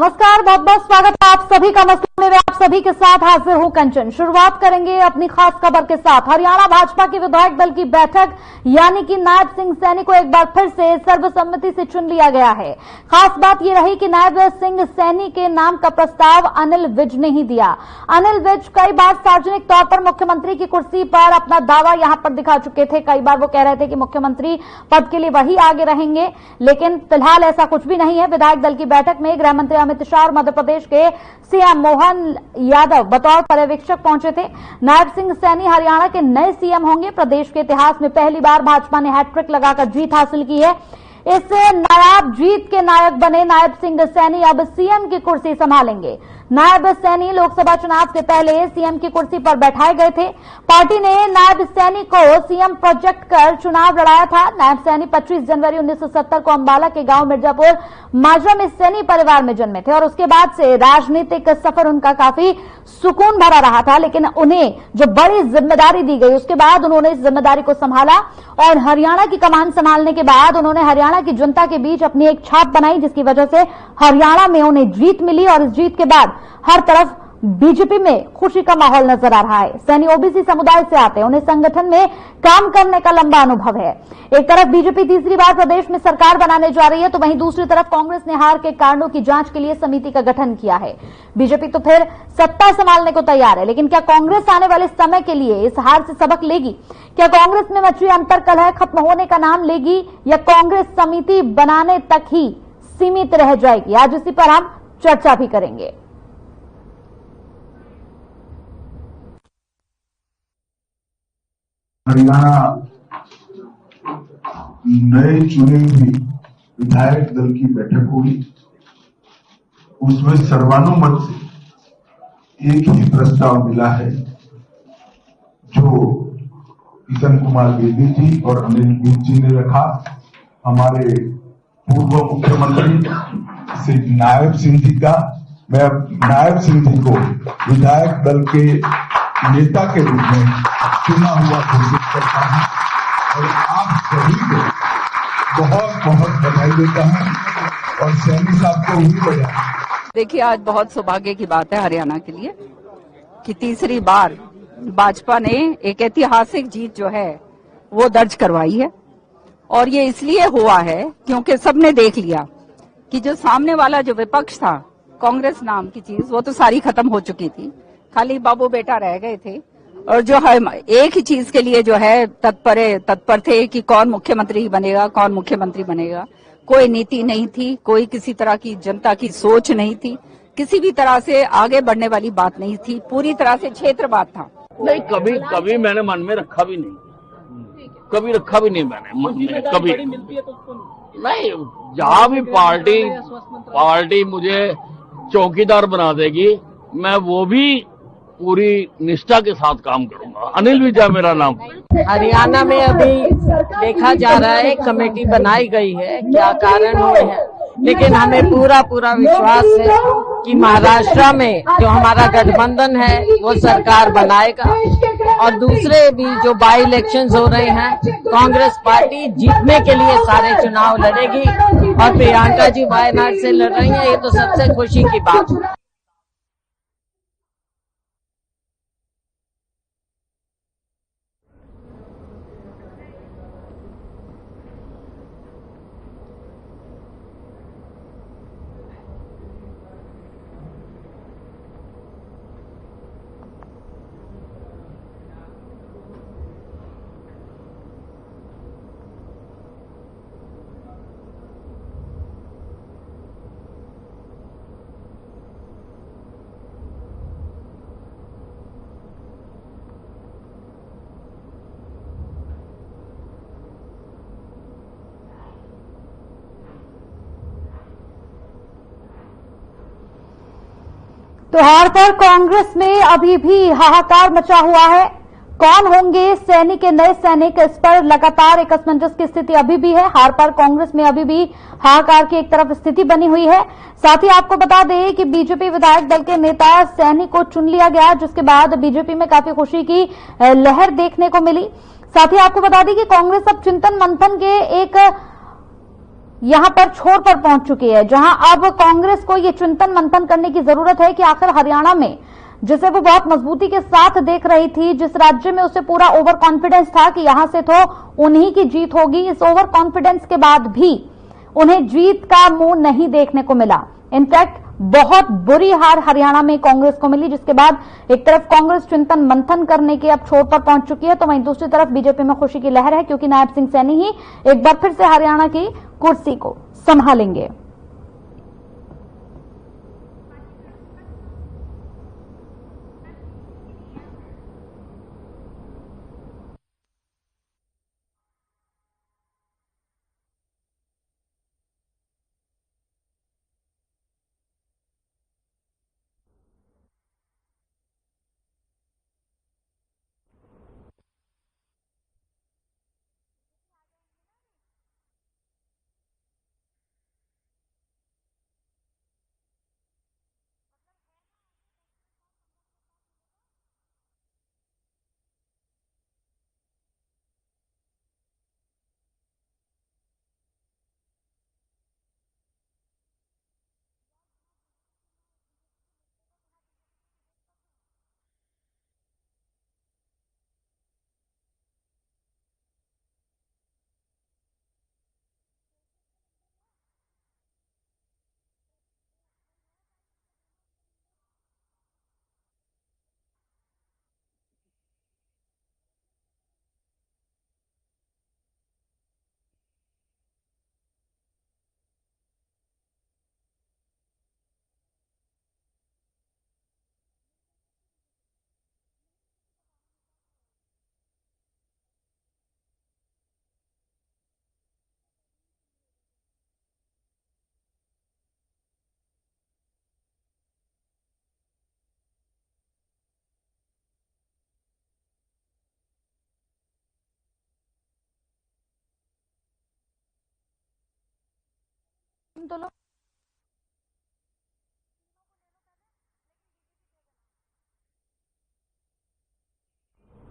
नमस्कार, बहुत बहुत स्वागत है आप सभी का। मसले में आप सभी के साथ हाजिर हूं कंचन। शुरुआत करेंगे अपनी खास खबर के साथ। हरियाणा भाजपा के विधायक दल की बैठक यानी कि नायब सिंह सैनी को एक बार फिर से सर्वसम्मति से चुन लिया गया है। खास बात यह रही कि नायब सिंह सैनी के नाम का प्रस्ताव अनिल विज ने ही दिया। अनिल विज कई बार सार्वजनिक तौर पर मुख्यमंत्री की कुर्सी पर अपना दावा यहां पर दिखा चुके थे। कई बार वो कह रहे थे कि मुख्यमंत्री पद के लिए वही आगे रहेंगे, लेकिन फिलहाल ऐसा कुछ भी नहीं है। विधायक दल की बैठक में गृह मंत्री अमित शाह और मध्य प्रदेश के सीएम मोहन यादव बतौर पर्यवेक्षक पहुंचे थे। नायब सिंह सैनी हरियाणा के नए सीएम होंगे। प्रदेश के इतिहास में पहली बार भाजपा ने हैट्रिक लगाकर जीत हासिल की है। इस नायाब जीत के नायक बने नायब सिंह सैनी अब सीएम की कुर्सी संभालेंगे। नायब सैनी लोकसभा चुनाव से पहले सीएम की कुर्सी पर बैठाए गए थे। पार्टी ने नायब सैनी को सीएम प्रोजेक्ट कर चुनाव लड़ाया था। नायब सैनी 25 जनवरी 1970 को अंबाला के गांव मिर्जापुर माजरा में सैनी परिवार में जन्मे थे और उसके बाद से राजनीतिक सफर उनका काफी सुकून भरा रहा था। लेकिन उन्हें जो बड़ी जिम्मेदारी दी गई उसके बाद उन्होंने इस जिम्मेदारी को संभाला और हरियाणा की कमान संभालने के बाद उन्होंने हरियाणा की जनता के बीच अपनी एक छाप बनाई, जिसकी वजह से हरियाणा में उन्हें जीत मिली और इस जीत के बाद हर तरफ बीजेपी में खुशी का माहौल नजर आ रहा है। सैनी ओबीसी समुदाय से आते हैं, उन्हें संगठन में काम करने का लंबा अनुभव है। एक तरफ बीजेपी तीसरी बार प्रदेश में सरकार बनाने जा रही है, तो वहीं दूसरी तरफ कांग्रेस ने हार के कारणों की जांच के लिए समिति का गठन किया है। बीजेपी तो फिर सत्ता संभालने को तैयार है, लेकिन क्या कांग्रेस आने वाले समय के लिए इस हार से सबक लेगी? क्या कांग्रेस में मची अंतर्कलह खत्म होने का नाम लेगी या कांग्रेस समिति बनाने तक ही सीमित रह जाएगी? आज इसी पर हम चर्चा भी करेंगे। हरियाणा नए चुने हुए विधायक दल की बैठक हुई। उसमें सर्वानुमत से एक ही प्रस्ताव मिला है, जो किशन कुमार बेदी जी और अनिल विज जी ने रखा। हमारे पूर्व मुख्यमंत्री श्री नायब सिंह जी का, मैं नायब सिंह जी को विधायक दल के नेता के रूप में चुना हुआ घोषित करता हूं और आप सभी को बहुत बहुत बधाई देता हूं और सैनी साहब को भी बधाई। देखिए, आज बहुत सौभाग्य की बात है हरियाणा के लिए कि तीसरी बार भाजपा ने एक ऐतिहासिक जीत जो है वो दर्ज करवाई है। और ये इसलिए हुआ है क्योंकि सबने देख लिया कि जो सामने वाला जो विपक्ष था, कांग्रेस नाम की चीज, वो तो सारी खत्म हो चुकी थी। खाली बाबू बेटा रह गए थे और जो है एक ही चीज के लिए जो है तत्पर थे कि कौन मुख्यमंत्री बनेगा, कौन मुख्यमंत्री बनेगा। कोई नीति नहीं थी, कोई किसी तरह की जनता की सोच नहीं थी, किसी भी तरह से आगे बढ़ने वाली बात नहीं थी, पूरी तरह से क्षेत्रवाद था। नहीं, कभी मैंने मन में रखा भी नहीं, कभी रखा भी नहीं मैंने मन में कभी नहीं। जहाँ भी पार्टी मुझे चौकीदार बना देगी, मैं वो भी पूरी निष्ठा के साथ काम करूंगा। अनिल विज है मेरा नाम। हरियाणा में अभी देखा जा रहा है कमेटी बनाई गई है, क्या कारण हुए हैं, लेकिन हमें पूरा विश्वास है कि महाराष्ट्र में जो हमारा गठबंधन है वो सरकार बनाएगा। और दूसरे भी जो बाई इलेक्शंस हो रहे हैं, कांग्रेस पार्टी जीतने के लिए सारे चुनाव लड़ेगी और प्रियंका जी वायनाड से लड़ रही हैं, ये तो सबसे खुशी की बात है। तो हार पर कांग्रेस में अभी भी हाहाकार मचा हुआ है। कौन होंगे सैनी के नए सैनिक, इस पर लगातार एक असमंजस की स्थिति अभी भी है। हार पर कांग्रेस में अभी भी हाहाकार की एक तरफ स्थिति बनी हुई है। साथ ही आपको बता दें कि बीजेपी विधायक दल के नेता सैनी को चुन लिया गया, जिसके बाद बीजेपी में काफी खुशी की लहर देखने को मिली। साथ ही आपको बता दें कि कांग्रेस अब चिंतन मंथन के एक यहां पर छोर पर पहुंच चुकी है, जहां अब कांग्रेस को ये चिंतन मंथन करने की जरूरत है कि आखिर हरियाणा में जिसे वो बहुत मजबूती के साथ देख रही थी, जिस राज्य में उसे पूरा ओवर कॉन्फिडेंस था कि यहां से तो उन्हीं की जीत होगी, इस ओवर कॉन्फिडेंस के बाद भी उन्हें जीत का मुंह नहीं देखने को मिला। इनफैक्ट बहुत बुरी हार हरियाणा में कांग्रेस को मिली, जिसके बाद एक तरफ कांग्रेस चिंतन मंथन करने के अब छोर पर पहुंच चुकी है, तो वहीं दूसरी तरफ बीजेपी में खुशी की लहर है, क्योंकि नायब सिंह सैनी ही एक बार फिर से हरियाणा की कुर्सी को संभालेंगे।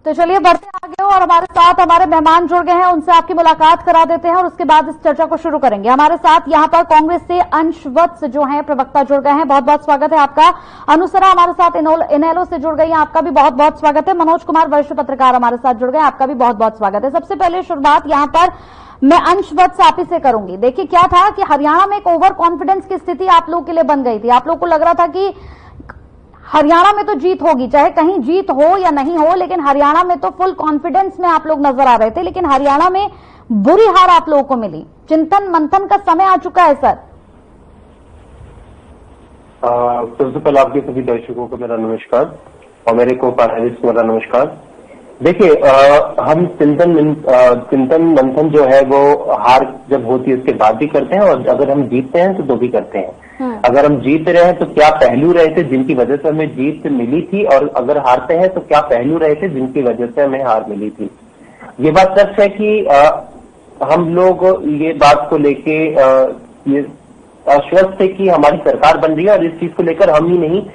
तो चलिए बढ़ते आगे और हमारे साथ हमारे मेहमान जुड़ गए हैं, उनसे आपकी मुलाकात करा देते हैं और उसके बाद इस चर्चा को शुरू करेंगे। हमारे साथ यहां पर कांग्रेस से अंश वत्स जो हैं प्रवक्ता जुड़ गए हैं, बहुत बहुत स्वागत है आपका। अनुसरा हमारे साथ इनेलो से जुड़ गई है, आपका भी बहुत बहुत स्वागत है। मनोज कुमार वरिष्ठ पत्रकार हमारे साथ जुड़ गए, आपका भी बहुत बहुत स्वागत है। सबसे पहले शुरुआत यहां पर मैं अंश वत्स आप ही से करूंगी। देखिए क्या था कि हरियाणा में एक ओवर कॉन्फिडेंस की स्थिति आप लोग के लिए बन गई थी, आप लोग को लग रहा था कि हरियाणा में तो जीत होगी, चाहे कहीं जीत हो या नहीं हो, लेकिन हरियाणा में तो फुल कॉन्फिडेंस में आप लोग नजर आ रहे थे, लेकिन हरियाणा में बुरी हार आप लोगों को मिली। चिंतन मंथन का समय आ चुका है सर। सबसे पहले आपके सभी दर्शकों को मेरा नमस्कार और मेरे को पैनलिस्ट को मेरा नमस्कार। देखिए हम चिंतन मंथन जो है वो हार जब होती है उसके बाद भी करते हैं, और अगर हम जीतते हैं तो भी करते हैं। अगर हम जीत रहे हैं तो क्या पहलू रहे थे जिनकी वजह से हमें जीत मिली थी, और अगर हारते हैं तो क्या पहलू रहे थे जिनकी वजह से हमें हार मिली थी। ये बात सच है कि हम लोग ये बात को लेके ये आश्वस्त थे कि हमारी सरकार बन रही है, और इस चीज को लेकर हम ही नहीं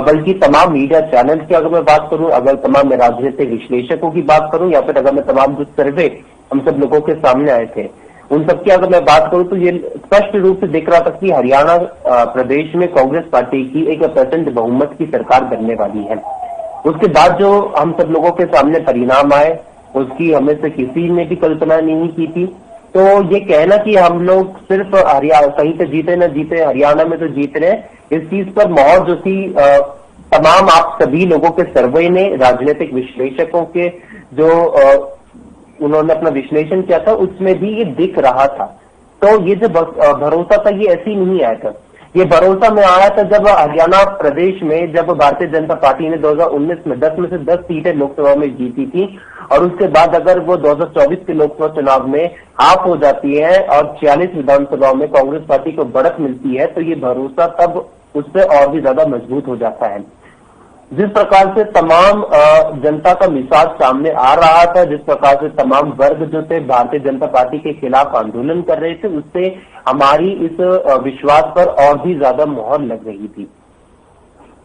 बल्कि तमाम मीडिया चैनल की अगर मैं बात करूं, अगर तमाम राजनीतिक विश्लेषकों की बात करूं, या फिर अगर मैं तमाम जो सर्वे हम सब लोगों के सामने आए थे उन सबकी अगर मैं बात करूं, तो ये स्पष्ट रूप से दिख रहा था कि हरियाणा प्रदेश में कांग्रेस पार्टी की एक प्रचंड बहुमत की सरकार बनने वाली है। उसके बाद जो हम सब लोगों के सामने परिणाम आए उसकी हमें से किसी ने भी कल्पना नहीं की थी। तो ये कहना कि हम लोग सिर्फ हरियाणा कहीं पे जीते न जीते हरियाणा में तो जीत रहे, इस चीज पर मोहर जो थी तमाम आप सभी लोगों के सर्वे ने, राजनीतिक विश्लेषकों के जो उन्होंने अपना विश्लेषण किया था उसमें भी ये दिख रहा था। तो ये जो भरोसा था ये ऐसे ही नहीं आया था, ये भरोसा में आया था जब हरियाणा प्रदेश में जब भारतीय जनता पार्टी ने 2019 में 10 में से 10 सीटें लोकसभा में जीती थी, और उसके बाद अगर वो 2024 के लोकसभा चुनाव में हाफ हो जाती है और 46 विधानसभाओं में कांग्रेस पार्टी को बढ़त मिलती है, तो ये भरोसा तब उससे और भी ज्यादा मजबूत हो जाता है। जिस प्रकार से तमाम जनता का मिजाज सामने आ रहा था, जिस प्रकार से तमाम वर्ग जो थे भारतीय जनता पार्टी के खिलाफ आंदोलन कर रहे थे, उससे हमारी इस विश्वास पर और भी ज्यादा मोहर लग रही थी।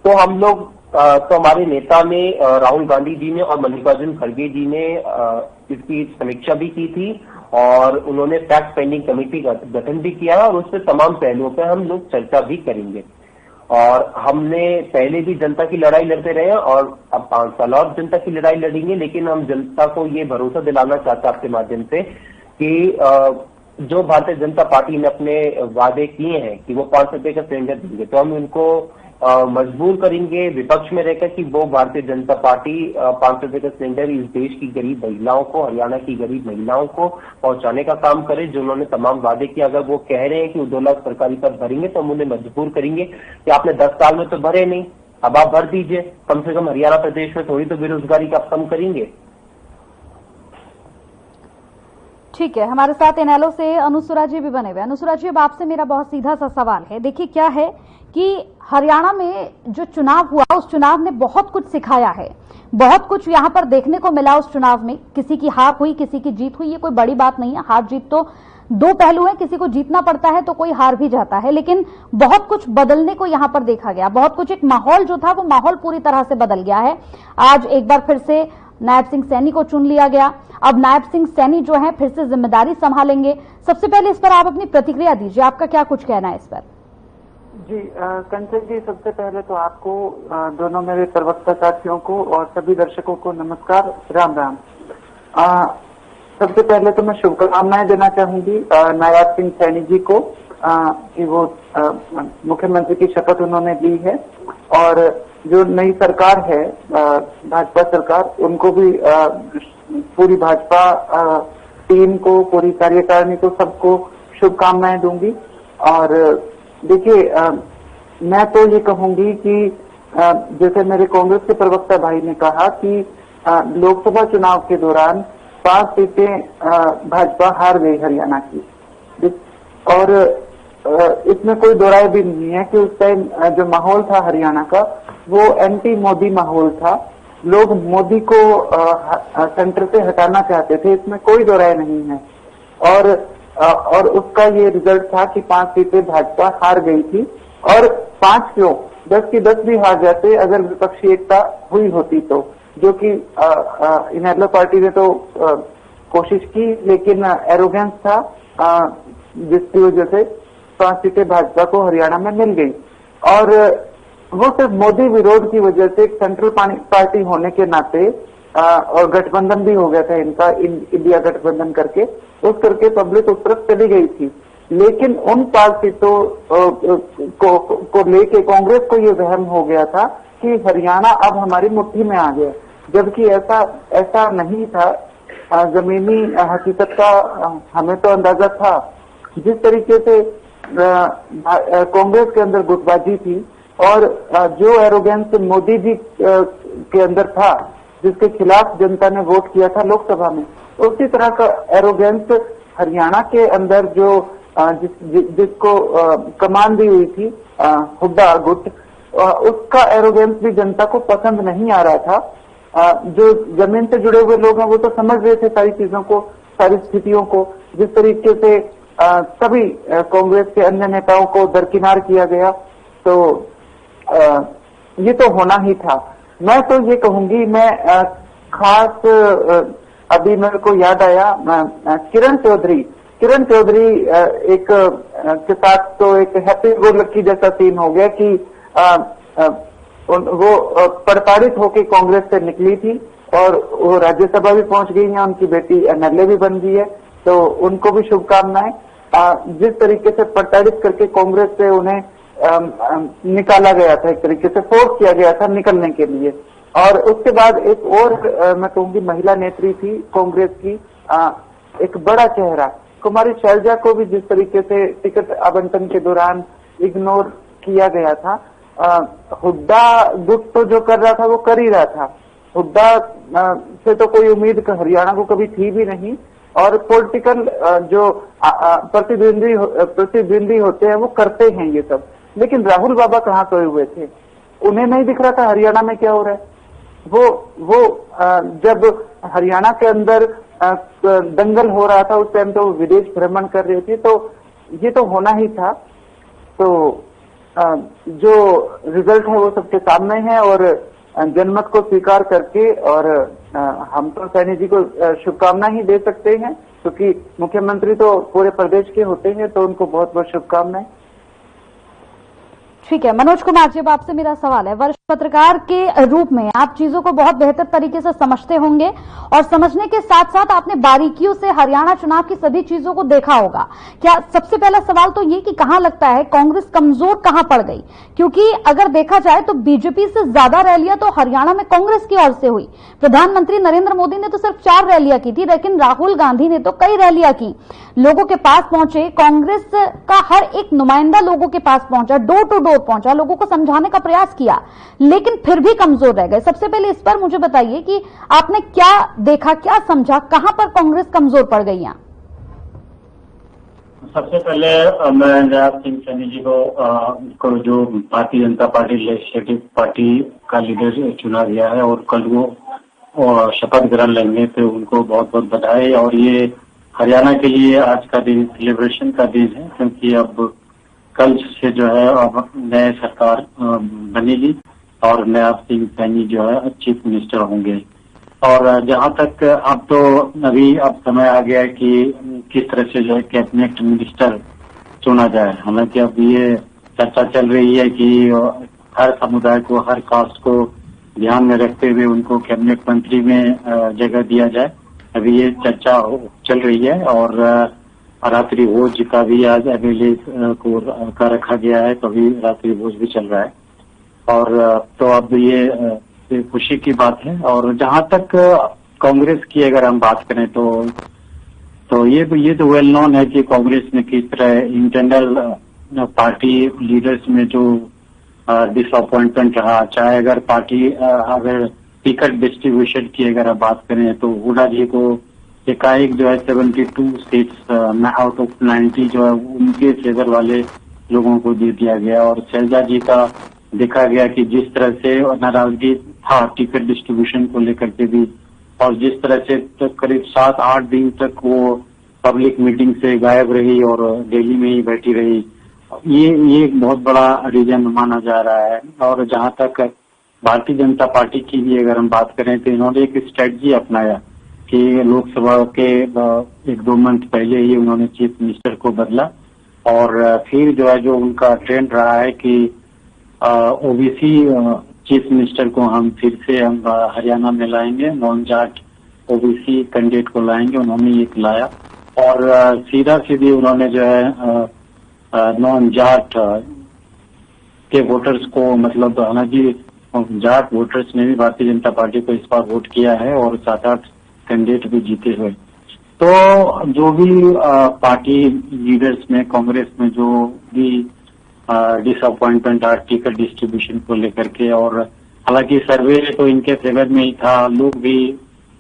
तो हम लोग तो हमारे नेता ने राहुल गांधी जी ने और मल्लिकार्जुन खड़गे जी ने इसकी समीक्षा भी की थी, और उन्होंने फैक्ट फाइंडिंग कमेटी का गठन भी किया है और उस पर तमाम पहलुओं पर हम लोग चर्चा भी करेंगे। और हमने पहले भी जनता की लड़ाई लड़ते रहे हैं और अब 5 साल और जनता की लड़ाई लड़ेंगे, लेकिन हम जनता को ये भरोसा दिलाना चाहते हैं आपके माध्यम से कि जो भारतीय जनता पार्टी ने अपने वादे किए हैं कि वो 5 रुपए का सिलेंडर देंगे, तो हम उनको मजबूर करेंगे विपक्ष में रहकर कि वो भारतीय जनता पार्टी 5 रुपए का सिलेंडर इस देश की गरीब महिलाओं को, हरियाणा की गरीब महिलाओं को पहुंचाने का काम करे जो उन्होंने तमाम वादे किए। अगर वो कह रहे हैं कि वो 2 लाख सरकारी पद भरेंगे तो हम उन्हें मजबूर करेंगे कि आपने 10 साल में तो भरे नहीं, अब आप भर दीजिए। कम से कम हरियाणा प्रदेश में थोड़ी तो बेरोजगारी का आप कम करेंगे। ठीक है, हमारे साथ इनेलो से अनुसुरा जी भी बने हुए। अनुसुरा जी, अब आपसे मेरा बहुत सीधा सा सवाल है। देखिए, क्या है कि हरियाणा में जो चुनाव हुआ उस चुनाव ने बहुत कुछ सिखाया है, बहुत कुछ यहां पर देखने को मिला उस चुनाव में। किसी की हार हुई, किसी की जीत हुई, ये कोई बड़ी बात नहीं है। हार जीत तो 2 पहलू है, किसी को जीतना पड़ता है तो कोई हार भी जाता है, लेकिन बहुत कुछ बदलने को यहां पर देखा गया। बहुत कुछ, एक माहौल जो था वो माहौल पूरी तरह से बदल गया है। आज एक बार फिर से नायब सिंह सैनी को चुन लिया गया। अब नायब सिंह सैनी जो है फिर से जिम्मेदारी संभालेंगे। सबसे पहले इस पर आप अपनी प्रतिक्रिया दीजिए, आपका क्या कुछ कहना है इस पर? जी कंचन जी, सबसे पहले तो आपको, दोनों मेरे प्रवक्ता साथियों को और सभी दर्शकों को नमस्कार, राम राम। सबसे पहले तो मैं शुभकामनाएं देना चाहूंगी नायब सिंह सैनी जी को कि वो मुख्यमंत्री की शपथ उन्होंने ली है, और जो नई सरकार है भाजपा सरकार, उनको भी पूरी भाजपा टीम को, पूरी कार्यकारिणी को, सबको शुभकामनाएं दूंगी। और देखिए, मैं तो ये कहूंगी कि जैसे मेरे कांग्रेस के प्रवक्ता भाई ने कहा कि लोकसभा चुनाव के दौरान 5 सीटें भाजपा हार गई हरियाणा की, और इसमें कोई दो राय भी नहीं है कि उस टाइम जो माहौल था हरियाणा का वो एंटी मोदी माहौल था। लोग मोदी को सेंटर से हटाना चाहते थे, इसमें कोई दो राय नहीं है। और उसका ये रिजल्ट था कि 5 सीटें भाजपा हार गई थी। और 5 क्यों, 10 की 10 भी हार जाते अगर विपक्षी एकता हुई होती तो, जो कि इनेलो पार्टी ने तो कोशिश की, लेकिन एरोगेंस था जिसकी वजह से 5 सीटें भाजपा को हरियाणा में मिल गई। और वो सिर्फ मोदी विरोध की वजह से, एक सेंट्रल पार्टी होने के नाते, और गठबंधन भी हो गया था इनका, इंडिया गठबंधन करके, उस करके पब्लिक उस तरफ चली गई थी। लेकिन उन 5 सीटों को लेके कांग्रेस को ये वहम हो गया था कि हरियाणा अब हमारी मुट्ठी में आ गया, जबकि ऐसा नहीं था। जमीनी हकीकत का हमें तो अंदाजा था। जिस तरीके से कांग्रेस के अंदर गुटबाजी थी और जो एरोगेंस मोदी जी के अंदर था, जिसके खिलाफ जनता ने वोट किया था लोकसभा में, उसी तरह का एरोगेंस हरियाणा के अंदर जो जिसको कमान दी हुई थी हुड्डा गुट, उसका एरोगेंस भी जनता को पसंद नहीं आ रहा था। जो जमीन से जुड़े हुए लोग हैं वो तो समझ रहे थे सारी चीजों को, सारी स्थितियों को। जिस तरीके से सभी कांग्रेस के अन्य नेताओं को दरकिनार किया गया, तो ये तो होना ही था। मैं तो ये कहूंगी, मैं खास अभी मेरे को याद आया किरण चौधरी एक के साथ तो एक हैप्पी गो लकी जैसा सीन हो गया कि वो प्रताड़ित होकर कांग्रेस से निकली थी और वो राज्यसभा भी पहुंच गई है, उनकी बेटी एमएलए भी बन गई है, तो उनको भी शुभकामनाएं। जिस तरीके से प्रताड़ित करके कांग्रेस से उन्हें निकाला गया था, एक तरीके से फोर्स किया गया था निकलने के लिए। और उसके बाद एक और मैं कहूंगी महिला नेत्री थी कांग्रेस की, एक बड़ा चेहरा कुमारी शैलजा को भी जिस तरीके से टिकट आवंटन के दौरान इग्नोर किया गया था। हुड्डा गुट तो जो कर रहा था वो कर ही रहा था, हुड्डा से तो कोई उम्मीद हरियाणा को कभी थी भी नहीं। और पॉलिटिकल जो प्रतिद्वंदी होते हैं वो करते हैं ये सब, लेकिन राहुल बाबा कहाँ सोए हुए थे, उन्हें नहीं दिख रहा था हरियाणा में क्या हो रहा है। वो जब हरियाणा के अंदर दंगल हो रहा था उस टाइम तो विदेश भ्रमण कर रही थी, तो ये तो होना ही था। तो जो रिजल्ट है वो सबके सामने है और जनमत को स्वीकार करके, और हम तो सैनी जी को शुभकामना ही दे सकते हैं, क्योंकि मुख्यमंत्री तो पूरे प्रदेश के होते हैं, तो उनको बहुत बहुत शुभकामनाएं। ठीक है मनोज कुमार जी, अब आपसे मेरा सवाल है, वरिष्ठ पत्रकार के रूप में आप चीजों को बहुत बेहतर तरीके से समझते होंगे और समझने के साथ साथ आपने बारीकियों से हरियाणा चुनाव की सभी चीजों को देखा होगा। क्या सबसे पहला सवाल तो ये कि कहां लगता है कांग्रेस कमजोर कहां पड़ गई? क्योंकि अगर देखा जाए तो बीजेपी से ज्यादा रैलियां तो हरियाणा में कांग्रेस की ओर से हुई। प्रधानमंत्री नरेंद्र मोदी ने तो सिर्फ 4 रैलियां की थी, लेकिन राहुल गांधी ने तो कई रैलियां की, लोगों के पास पहुंचे। कांग्रेस का हर एक नुमाइंदा लोगों के पास पहुंचा, डोर टू डोर पहुंचा, लोगों को समझाने का प्रयास किया, लेकिन फिर भी कमजोर रह गए। सबसे पहले इस पर मुझे बताइए कि आपने क्या देखा, क्या समझा, कहां पर कांग्रेस कमजोर पड़ गई? यहाँ सबसे पहले मैं नयाब सिंह सैनी जी को जो Bharatiya Janata party legislative party का लीडर चुना गया है और कल वो शपथ ग्रहण लेंगे, तो उनको बहुत बहुत बधाई। और ये हरियाणा के लिए आज का दिन सेलिब्रेशन का दिन है, क्योंकि अब कल से जो है अब नए सरकार बनेगी और नयाब सिंह सैनी जो है चीफ मिनिस्टर होंगे। और जहां तक अब समय आ गया है कि किस तरह से जो है कैबिनेट मिनिस्टर चुना जाए। हालांकि अब ये चर्चा चल रही है कि हर समुदाय को, हर कास्ट को ध्यान में रखते हुए उनको कैबिनेट मंत्री में जगह दिया जाए। अभी ये चर्चा चल रही है और रात्रि भोज का भी आज एमएलए को रखा गया है, तो अभी रात्रि भोज भी चल रहा है। और तो अब ये खुशी की बात है। और जहां तक कांग्रेस की अगर हम बात करें तो ये तो वेल नोन है कि कांग्रेस ने किस तरह इंटरनल पार्टी लीडर्स में जो डिसअपॉइंटमेंट रहा, चाहे अगर पार्टी अगर टिकट डिस्ट्रीब्यूशन की अगर आप बात करें तो हुडा जी को एकाएक जो है 72 सीट्स आउट ऑफ 90 जो है उनके फेवर वाले लोगों को दे दिया गया। और शैलजा जी का देखा गया कि जिस तरह से नाराजगी था टिकट डिस्ट्रीब्यूशन को लेकर के भी, और जिस तरह से तो करीब 7-8 दिन तक वो पब्लिक मीटिंग से गायब रही और दिल्ली में ही बैठी रही, ये एक बहुत बड़ा रीजन माना जा रहा है। और जहां तक भारतीय जनता पार्टी की भी अगर हम बात करें तो इन्होंने एक स्ट्रेटजी अपनाया कि लोकसभा के 1-2 मंथ पहले ही उन्होंने चीफ मिनिस्टर को बदला। और फिर जो है जो उनका ट्रेंड रहा है कि ओबीसी चीफ मिनिस्टर को हम फिर से हरियाणा में लाएंगे, नॉन जाट ओबीसी कैंडिडेट को लाएंगे, उन्होंने ये लाया। और सीधा सीधी उन्होंने जो है नॉन जाट के वोटर्स को, मतलब हालांकि जाट वोटर्स ने भी भारतीय जनता पार्टी को इस बार वोट किया है और 7-8 कैंडिडेट भी जीते हुए। तो जो भी पार्टी लीडर्स में, कांग्रेस में जो भी डिसअपॉइंटमेंट टिकट डिस्ट्रीब्यूशन को लेकर के, और हालांकि सर्वे तो इनके फेवर में ही था, लोग भी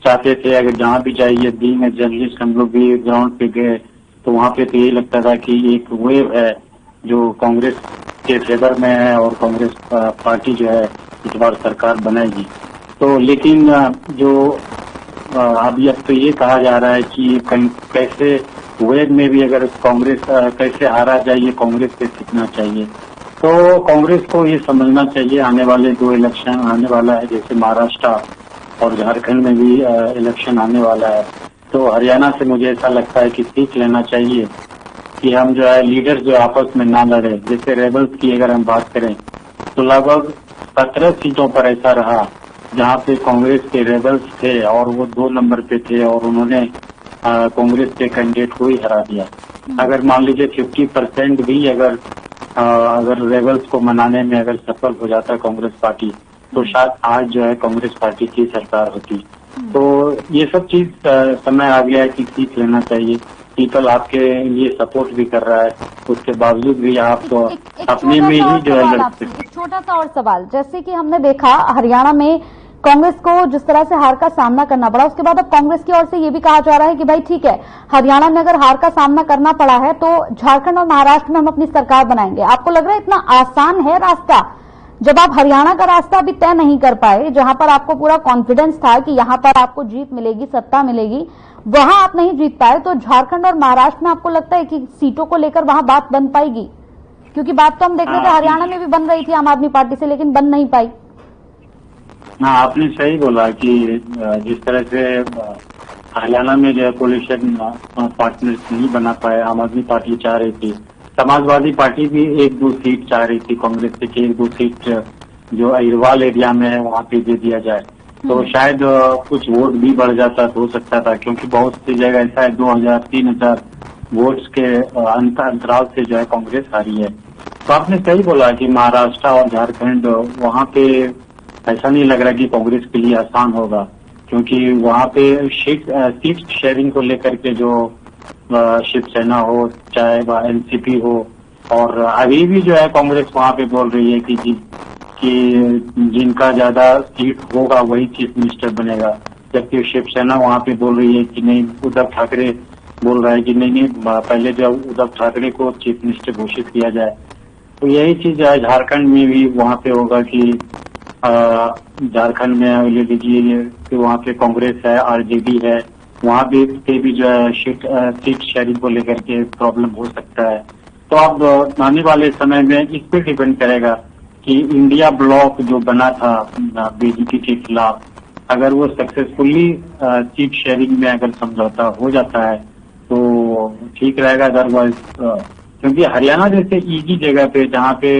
चाहते थे अगर जहां भी जाइए, बीइंग ए जर्नलिस्ट हम लोग भी ग्राउंड पे गए तो वहां पे तो यही लगता था कि एक वेव है जो कांग्रेस के फेवर में है और कांग्रेस पार्टी जो है इस बार सरकार बनाएगी। तो लेकिन जो अभी अब तो ये कहा जा रहा है कि कैसे वेव में भी अगर कांग्रेस कैसे हारा जाए, ये कांग्रेस से सीखना चाहिए। तो कांग्रेस को ये समझना चाहिए आने वाले 2 इलेक्शन आने वाला है, जैसे महाराष्ट्र और झारखंड में भी इलेक्शन आने वाला है। तो हरियाणा से मुझे ऐसा लगता है कि सीख लेना चाहिए कि हम जो है लीडर्स जो आपस में ना लड़े। जैसे रेबल्स की अगर हम बात करें तो लगभग 17 सीटों पर ऐसा रहा जहां पे कांग्रेस के रेबल्स थे और वो 2 नंबर पे थे और उन्होंने कांग्रेस के कैंडिडेट को ही हरा दिया। अगर मान लीजिए 50% भी अगर रेबल्स को मनाने में अगर सफल हो जाता कांग्रेस पार्टी, तो शायद आज जो है कांग्रेस पार्टी की सरकार होती। तो ये सब चीज समय आ गया है कि सीख लेना चाहिए। पीपल आपके लिए सपोर्ट भी कर रहा है, उसके बावजूद भी आप तो अपने में ही जो है लड़ते। एक छोटा सा और सवाल, जैसे कि हमने देखा हरियाणा में कांग्रेस को जिस तरह से हार का सामना करना पड़ा, उसके बाद अब कांग्रेस की ओर से ये भी कहा जा रहा है कि भाई ठीक है, हरियाणा में अगर हार का सामना करना पड़ा है तो झारखंड और महाराष्ट्र में हम अपनी सरकार बनाएंगे। आपको लग रहा है इतना आसान है रास्ता? जब आप हरियाणा का रास्ता भी तय नहीं कर पाए, जहां पर आपको पूरा कॉन्फिडेंस था कि यहां पर आपको जीत मिलेगी, सत्ता मिलेगी, वहां आप नहीं जीत पाए, तो झारखंड और महाराष्ट्र में आपको लगता है कि सीटों को लेकर वहां बात बन पाएगी? क्योंकि बात तो हम देख रहे थे हरियाणा में भी बन रही थी आम आदमी पार्टी से, लेकिन बन नहीं पाई। हाँ, आपने सही बोला कि जिस तरह से हरियाणा में जो है कोलिशन पार्टनर्स नहीं बना पाए। आम आदमी पार्टी चाह रही थी, समाजवादी पार्टी भी 1-2 सीट चाह रही थी कांग्रेस से कि 1-2 सीट जो अहिरवाल एरिया में है वहाँ पे दे दिया जाए, तो शायद कुछ वोट भी बढ़ जाता हो सकता था, क्योंकि बहुत सी जगह ऐसा है 2000-3000 वोट्स के अंतराल से जो है कांग्रेस हारी है। तो आपने सही बोला कि महाराष्ट्र और झारखंड वहाँ पे ऐसा नहीं लग रहा कि कांग्रेस के लिए आसान होगा, क्योंकि वहाँ पे सीट शेयरिंग को लेकर के जो शिवसेना हो चाहे वह एनसीपी हो, और अभी भी जो है कांग्रेस वहाँ पे बोल रही है कि जिनका ज्यादा सीट होगा वही चीफ मिनिस्टर बनेगा, जबकि शिवसेना वहाँ पे बोल रही है कि नहीं, उद्धव ठाकरे बोल रहा है कि नहीं पहले जो उद्धव ठाकरे को चीफ मिनिस्टर घोषित किया जाए। तो यही चीज है झारखंड में भी वहाँ पे होगा कि झारखंड में ले लीजिए कि वहाँ पे कांग्रेस है, आरजेडी है, वहाँ भी जो है सीट शेयरिंग को लेकर के प्रॉब्लम हो सकता है। तो अब आने वाले समय में इस पे डिपेंड करेगा कि इंडिया ब्लॉक जो बना था बीजेपी के खिलाफ, अगर वो सक्सेसफुली सीट शेयरिंग में अगर समझौता हो जाता है तो ठीक रहेगा। अदरवाइज क्योंकि हरियाणा जैसे ईजी जगह पे जहाँ पे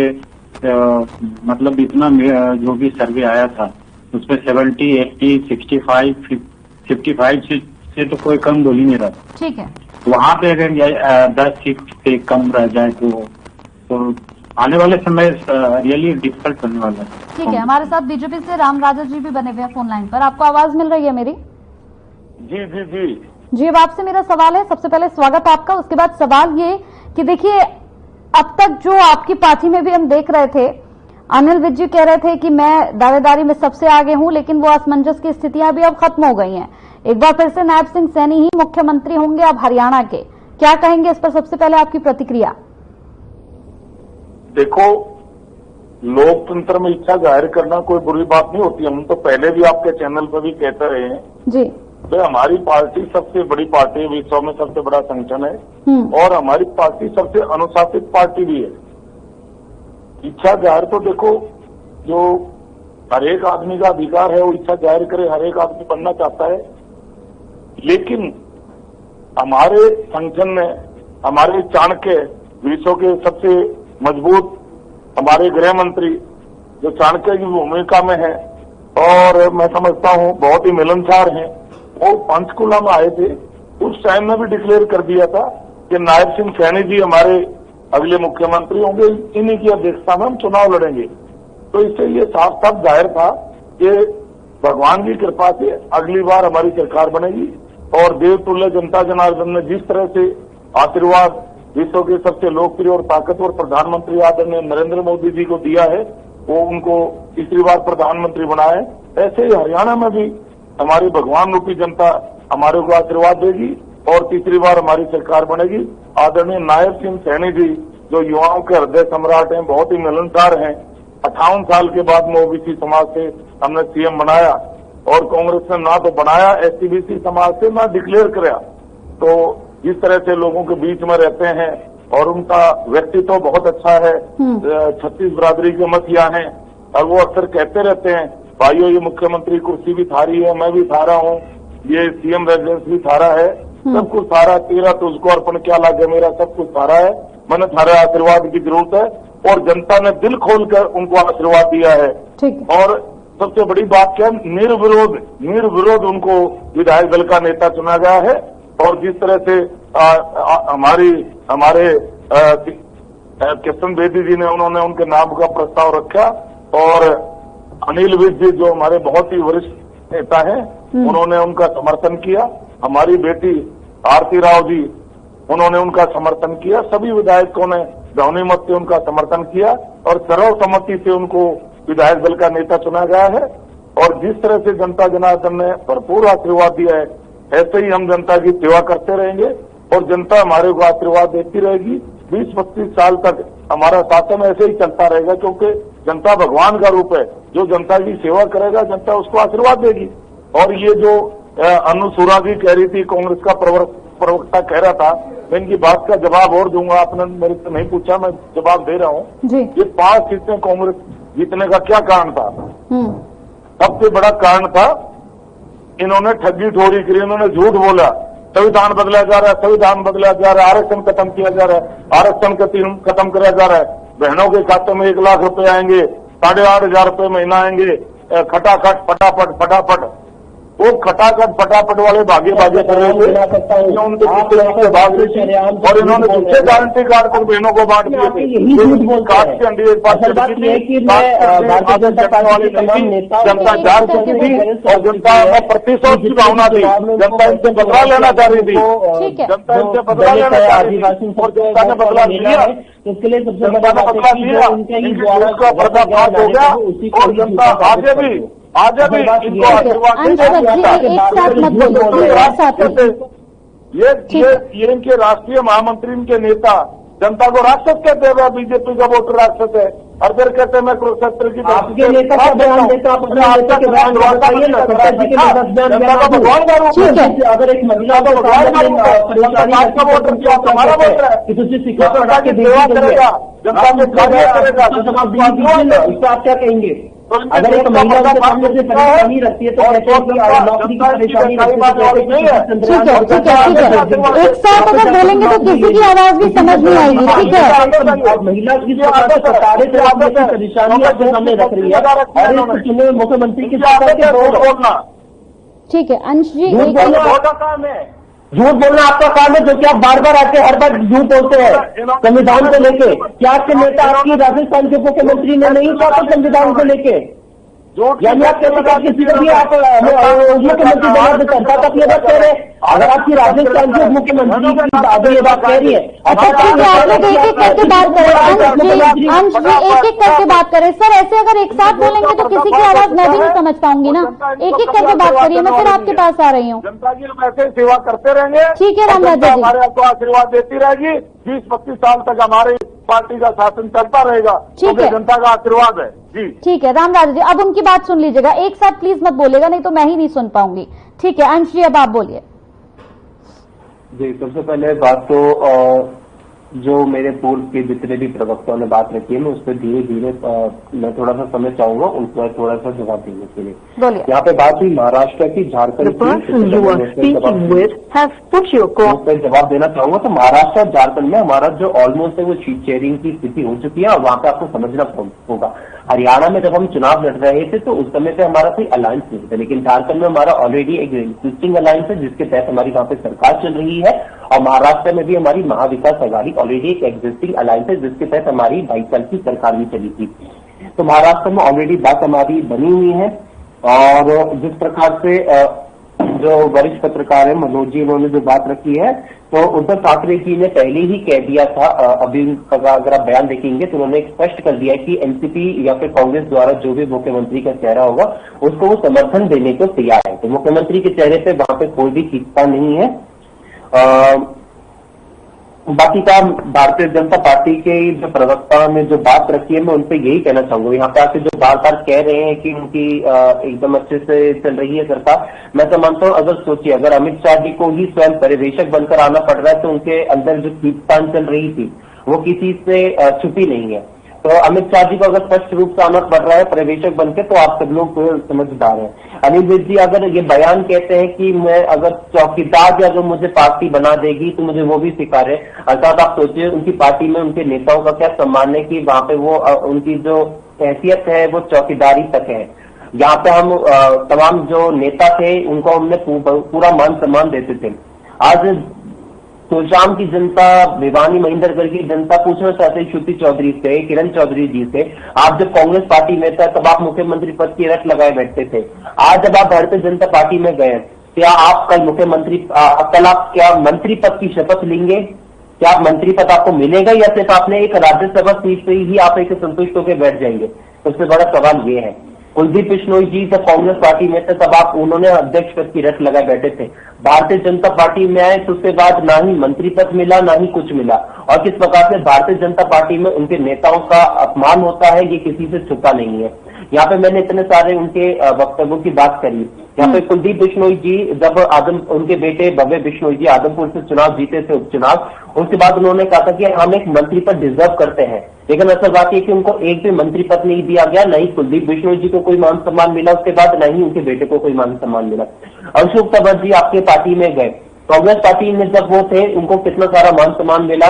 मतलब इतना जो भी सर्वे आया था उसमें 70, 80, 65, 55 से तो कोई कम बोल ही नहीं रहा। ठीक है, वहाँ पे अगर 10 सीट से कम रह जाए तो आने वाले समय रियली डिफिकल्ट होने वाला है। ठीक है। हमारे साथ बीजेपी से राम राजा जी भी बने हुए हैं फोन लाइन पर। आपको आवाज मिल रही है मेरी? जी जी जी जी, अब आपसे मेरा सवाल है। सबसे पहले स्वागत आपका। उसके बाद सवाल ये कि देखिए, अब तक जो आपकी पार्टी में भी हम देख रहे थे, अनिल विज जी कह रहे थे कि मैं दावेदारी में सबसे आगे हूं, लेकिन वो असमंजस की स्थितियां भी अब खत्म हो गई हैं। एक बार फिर से नायब सिंह सैनी ही मुख्यमंत्री होंगे अब हरियाणा के। क्या कहेंगे इस पर? सबसे पहले आपकी प्रतिक्रिया। देखो, लोकतंत्र में इच्छा जाहिर करना कोई बुरी बात नहीं होती। हम तो पहले भी आपके चैनल पर भी कहते रहे हैं जी, तो हमारी पार्टी सबसे बड़ी पार्टी है, विश्व में सबसे बड़ा संगठन है और हमारी पार्टी सबसे अनुशासित पार्टी भी है। इच्छा जाहिर तो देखो, जो हर एक आदमी का अधिकार है वो इच्छा जाहिर करे, हर एक आदमी बनना चाहता है। लेकिन हमारे संगठन में हमारे चाणक्य, विश्व के सबसे मजबूत हमारे गृह मंत्री जो चाणक्य की भूमिका में है और मैं समझता हूं बहुत ही मिलनसार हैं, वो पंचकुला में आए थे। उस टाइम में भी डिक्लेयर कर दिया था कि नायब सिंह सैनी जी हमारे अगले मुख्यमंत्री होंगे, इन्हीं की अध्यक्षता में हम चुनाव लड़ेंगे। तो इससे ये साफ साफ जाहिर था कि भगवान की कृपा से अगली बार हमारी सरकार बनेगी और देवतुल्य जनता जनार्दन ने जिस तरह से आशीर्वाद विश्व के सबसे लोकप्रिय और ताकतवर प्रधानमंत्री आदरणीय नरेंद्र मोदी जी को दिया है, वो उनको तीसरी बार प्रधानमंत्री बनाया है, ऐसे ही हरियाणा में भी हमारी भगवान रूपी जनता हमारे को आशीर्वाद देगी और तीसरी बार हमारी सरकार बनेगी। आदरणीय नायब सिंह सैनी जी जो युवाओं के हृदय सम्राट हैं, बहुत ही मिलनसार हैं। 58 साल के बाद में ओबीसी समाज से हमने सीएम बनाया और कांग्रेस ने ना तो बनाया एससीबीसी समाज से, ना डिक्लेयर कराया। तो जिस तरह से लोगों के बीच में रहते हैं और उनका व्यक्तित्व तो बहुत अच्छा है। 36 बिरादरी के मसीहा हैं और वो अक्सर कहते रहते हैं, भाइयों ये मुख्यमंत्री कुर्सी भी थारी है, मैं भी थारा हूँ, ये सीएम रेजिडेंस भी थारा है, सब कुछ थारा, तेरा तुझको अर्पण क्या लागे, मेरा सब कुछ थारा है, मैंने थारे आशीर्वाद की जरूरत है। और जनता ने दिल खोलकर उनको आशीर्वाद दिया है। और सबसे बड़ी बात क्या, निर्विरोध उनको विधायक दल का नेता चुना गया है। और जिस तरह से हमारे किशन बेदी जी ने उन्होंने उनके नाम का प्रस्ताव रखा और अनिल विज जी जो हमारे बहुत ही वरिष्ठ नेता हैं, उन्होंने उनका समर्थन किया। हमारी बेटी आरती राव जी, उन्होंने उनका समर्थन किया। सभी विधायकों ने ध्वनि मत से उनका समर्थन किया और सर्वसम्मति से उनको विधायक दल का नेता चुना गया है। और जिस तरह से जनता जनार्दन ने भरपूर आशीर्वाद दिया है, ऐसे ही हम जनता की सेवा करते रहेंगे और जनता हमारे को आशीर्वाद देती रहेगी। 20-25 साल तक हमारा शासन ऐसे ही चलता रहेगा, क्योंकि जनता भगवान का रूप है। जो जनता की सेवा करेगा जनता उसको आशीर्वाद देगी। और ये जो अनु सुरा जी कह रही थी, कांग्रेस का प्रवक्ता कह रहा था, मैं इनकी बात का जवाब और दूंगा, आपने मेरे से नहीं पूछा, मैं जवाब दे रहा हूँ। ये 5 सीटें कांग्रेस जीतने का क्या कारण था? सबसे बड़ा कारण था इन्होंने ठगी ठोरी करी, इन्होंने झूठ बोला, संविधान बदला जा रहा है, संविधान बदला जा रहा है, आरक्षण खत्म किया जा रहा है, आरक्षण खत्म कराया जा रहा है, बहनों के खाते में 1 लाख रुपए आएंगे, 8,500 रुपए महीना आएंगे, खटाखट फटाफट वो खटाखट फटाफट वाले भागे कर रहे थे, उनके पीछे भाग रही थी और इन्होंने दूसरे गारंटी कार्ड पर बहनों को बांट दिए थे। काट के अंडी एक बात जनता जा चुकी थी और जनता में प्रतिशोध की भावना थी, जनता इनसे बदला लेना चाह रही थी, जनता इनसे बदला लेना चाह रही थी और जनता ने बदला लिया, जनता ने बदला लिया, उसका पर्दाफाश हो गया और जनता आगे भी इनको आशीर्वाद ये इनके राष्ट्रीय महामंत्री, इनके नेता जनता को राक्षस कहते हैं, बीजेपी का वोटर राक्षस है, और फिर कहते हैं मैं कुरुक्षेत्र की आपके नेता का बयान देता जनता का भगवान का अगर एक महिला को वोटर किया हमारा वोटर है, जनता की सेवा करेगा, जनता के कार्य करेगा, इस पर आप क्या कहेंगे? अगर एक महिला के सामने से परेशानी रखती है तो कहते हैं कि नौकरी की परेशानी नहीं है। ठीक है, एक साथ अगर बोलेंगे तो किसी की आवाज भी समझ नहीं आएगी। ठीक है, महिला की सरकारें परेशानी अपने सामने रख रही है और चुने मुख्यमंत्री की बोलना। ठीक है, अंश जी काम है, झूठ बोलना आपका काम है, जो कि आप बार बार आके हर बार झूठ बोलते हैं संविधान को लेके। क्या आपके नेता आपकी राजस्थान के मुख्यमंत्री ने नहीं कहा संविधान को लेके? यानी आप कहते हैं किसी को भी आप मुख्यमंत्री बना तो जनता तक ये बात कह रहे हैं। अगर आपकी राजस्थान के मुख्यमंत्री की दादी ये बात कह रही है, अच्छा ठीक है, आप लोग एक एक करके बात करें। अंश जी एक एक करके बात करें। सर ऐसे अगर एक साथ बोलेंगे तो किसी की आवाज मैं भी नहीं समझ पाऊंगी ना, एक एक करके बात करिए। मैं फिर आपके पास आ रही हूँ। जनता की हम ऐसे सेवा करते रहेंगे। ठीक है रामराजा जी, हमारे आपको आशीर्वाद देती रहेगी। 20-25 साल तक हमारी पार्टी का शासन चलता रहेगा, क्योंकि जनता का आशीर्वाद है जी। ठीक है रामराजा जी, अब उनकी बात सुन लीजिएगा, एक साथ प्लीज मत बोलेगा, नहीं तो मैं ही नहीं सुन पाऊंगी। ठीक है अंश जी, अब आप बोलिए। जी, सबसे पहले बात तो जो मेरे पूर्व के जितने भी प्रवक्ताओं ने बात रखी है, मैं उस पर धीरे धीरे मैं थोड़ा सा समय चाहूंगा उन पर थोड़ा सा जवाब देने के लिए। यहाँ पे बात हुई महाराष्ट्र की, झारखंड की, जवाब देना चाहूंगा। तो महाराष्ट्र और झारखंड में हमारा जो ऑलमोस्ट है वो सीट शेयरिंग की स्थिति हो चुकी है और वहां पे आपको समझना होगा। हरियाणा में जब हम चुनाव लड़ रहे थे तो उस समय पे हमारा कोई अलायंस नहीं था, लेकिन झारखंड में हमारा ऑलरेडी एक एग्जिस्टिंग अलायंस है जिसके तहत हमारी वहां पे सरकार चल रही है, और महाराष्ट्र में भी हमारी महाविकास अघाड़ी ऑलरेडी एक एग्जिस्टिंग अलायंस है जिसके तहत हमारी 22 साल की सरकार भी चली थी। तो महाराष्ट्र में ऑलरेडी बात हमारी बनी हुई है। और जिस प्रकार से जो वरिष्ठ पत्रकार है मनोज जी, उन्होंने जो बात रखी है, तो उद्धव ठाकरे जी ने पहले ही कह दिया था, अभी अगर आप बयान देखेंगे तो उन्होंने स्पष्ट कर दिया कि एनसीपी या फिर कांग्रेस द्वारा जो भी मुख्यमंत्री का चेहरा होगा उसको वो समर्थन देने को तैयार है। तो मुख्यमंत्री के चेहरे पे वहां पे कोई भी खींचता नहीं है। बाकी का भारतीय जनता पार्टी के जो प्रवक्ता ने जो बात रखी है, मैं उनसे यही कहना चाहूंगा। यहाँ पे आके जो बार बार कह रहे हैं कि उनकी एकदम अच्छे से चल रही है सरकार, मैं तो मानता हूँ, अगर सोचिए अगर अमित शाह जी को ही स्वयं पर्यवेक्षक बनकर आना पड़ रहा है तो उनके अंदर जो खींचतान चल रही थी वो किसी से छुपी नहीं है। तो अमित शाह जी को अगर स्पष्ट रूप से आना पड़ रहा है पर्यवेक्षक बनकर, तो आप सब लोग समझदार हैं। अनिल विज जी अगर ये बयान कहते हैं कि मैं अगर चौकीदार भी अगर मुझे पार्टी बना देगी तो मुझे वो भी स्वीकार है, अर्थात आप सोचिए उनकी पार्टी में उनके नेताओं का क्या सम्मान है कि वहां पे वो उनकी जो हैसियत है वो चौकीदारी तक है। यहाँ पे हम तमाम जो नेता थे उनको हमने पूरा मान सम्मान देते थे। आज सुशाम की जनता, भिवानी महेंद्रगढ़ की जनता पूछना चाहते हैं श्रुति चौधरी से, किरण चौधरी जी से, आप जब कांग्रेस पार्टी में था तब आप मुख्यमंत्री पद की रट लगाए बैठते थे, आज जब आप भारतीय जनता पार्टी में गए, क्या आप कल मुख्यमंत्री कल आप क्या मंत्री पद की शपथ लेंगे? क्या आप मंत्री पद आपको मिलेगा या सिर्फ आपने एक राज्यसभा सीट से ही आप एक संतुष्ट होकर बैठ जाएंगे? सबसे बड़ा सवाल ये है। कुलदीप बिश्नोई जी जब कांग्रेस पार्टी में थे तब आप उन्होंने अध्यक्ष पद की रट लगाए बैठे थे, भारतीय जनता पार्टी में आए तो उसके बाद ना ही मंत्री पद मिला ना ही कुछ मिला, और किस प्रकार से भारतीय जनता पार्टी में उनके नेताओं का अपमान होता है ये किसी से छुपा नहीं है। यहाँ पे मैंने इतने सारे उनके वक्तव्यों की बात करी, यहाँ पे कुलदीप बिश्नोई जी जब उनके बेटे भव्य बिश्नोई जी आदमपुर से चुनाव जीते थे उपचुनाव, उसके बाद उन्होंने कहा था कि हम एक मंत्री पद डिजर्व करते हैं, लेकिन असल बात यह कि उनको एक भी मंत्री पद नहीं दिया गया, न ही कुलदीप बिश्नोई जी को कोई मान सम्मान मिला उसके बाद, न ही उनके बेटे को कोई मान सम्मान मिला। अशोक तंवर जी आपके पार्टी में गए, कांग्रेस पार्टी में जब वो थे उनको कितना सारा मान सम्मान मिला,